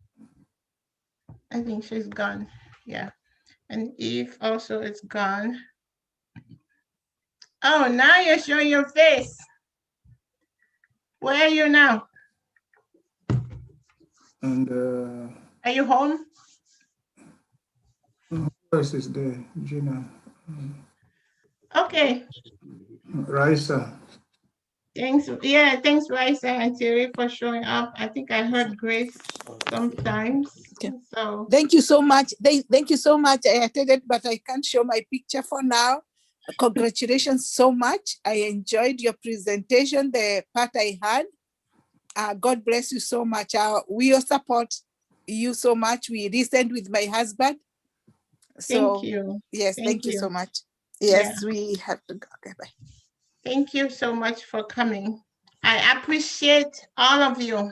Speaker 6: I think she's gone. Yeah. And Eve also is gone. Oh, now you're showing your face. Where are you now?
Speaker 3: and
Speaker 6: Are you home?
Speaker 3: who else is there? Gina,
Speaker 6: Okay.
Speaker 3: Raisa.
Speaker 6: Thanks. Yeah, thanks, Raisa and Thierry, for showing up. I think I heard Grace sometimes.
Speaker 11: Okay.
Speaker 6: So
Speaker 11: Thank you so much. Thank you so much. I attended, but I can't show my picture for now. Congratulations so much. I enjoyed your presentation, the part I had. God bless you so much. We all support you so much. We listened with my husband. So,
Speaker 6: thank you.
Speaker 11: yes, thank you
Speaker 6: you.
Speaker 11: so much.
Speaker 6: Yeah.
Speaker 11: Yes, we have to go. Okay, bye.
Speaker 6: Thank you so much for coming. I appreciate all of you.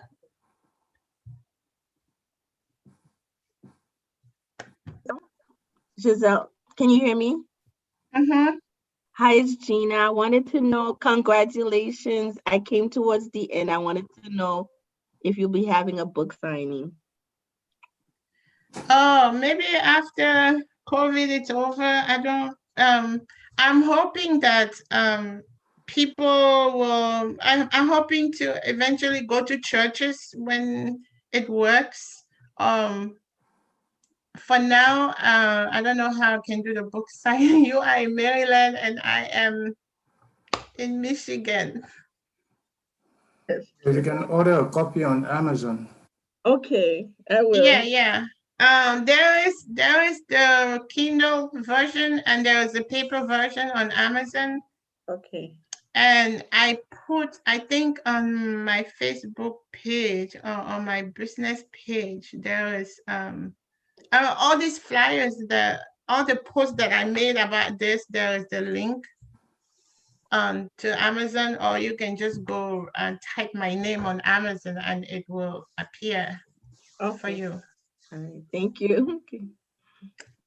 Speaker 9: Giselle, can you hear me?
Speaker 6: Mm-hmm.
Speaker 9: Hi, it's Gina. I wanted to know, congratulations. I came towards the end. I wanted to know if you'll be having a book signing.
Speaker 6: Oh, maybe after COVID it's over. I don't, I'm hoping that people will, I'm hoping to eventually go to churches when it works. For now, I don't know how I can do the book signing. You are in Maryland and I am in Michigan.
Speaker 3: You can order a copy on Amazon.
Speaker 9: Okay, I will.
Speaker 6: Yeah. There is the Kindle version and there is a paper version on Amazon.
Speaker 9: Okay.
Speaker 6: And I think on my Facebook page or on my business page, there is all these flyers, all the posts that I made about this, there is the link to Amazon, or you can just go and type my name on Amazon and it will appear for
Speaker 9: Okay.
Speaker 6: you.
Speaker 9: All right. Thank you. Okay.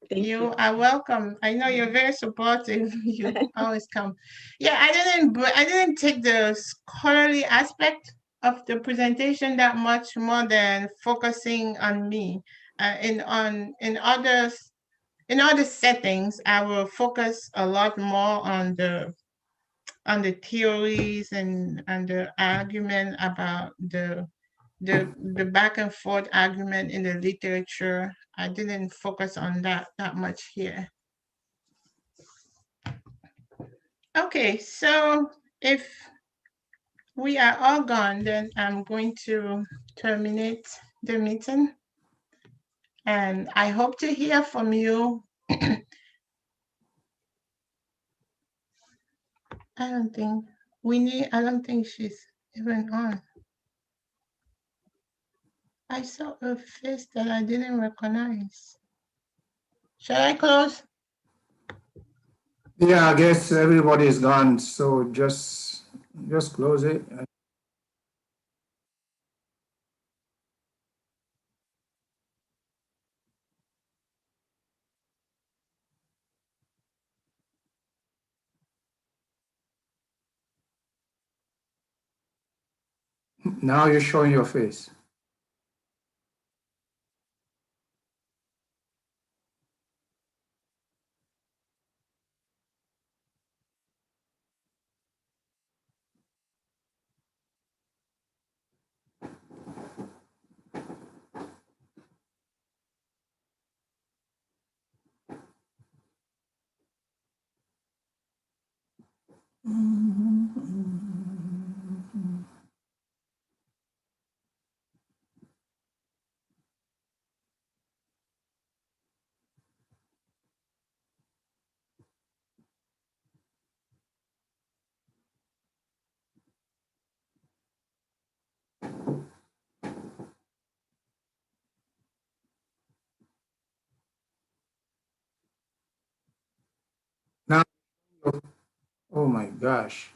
Speaker 9: Thank
Speaker 6: You
Speaker 9: you.
Speaker 6: are welcome. I know you're very supportive. You always come. Yeah, I didn't take the scholarly aspect of the presentation that much, more than focusing on me. In other settings, I will focus a lot more on the theories and the argument about the back and forth argument in the literature. I didn't focus on that much here. Okay, so if we are all gone, then I'm going to terminate the meeting. And I hope to hear from you. I don't think she's even on. I saw a face that I didn't recognize. Shall I close?
Speaker 3: Yeah, I guess everybody is gone, so just close it. Now you're showing your face. Now, oh my gosh.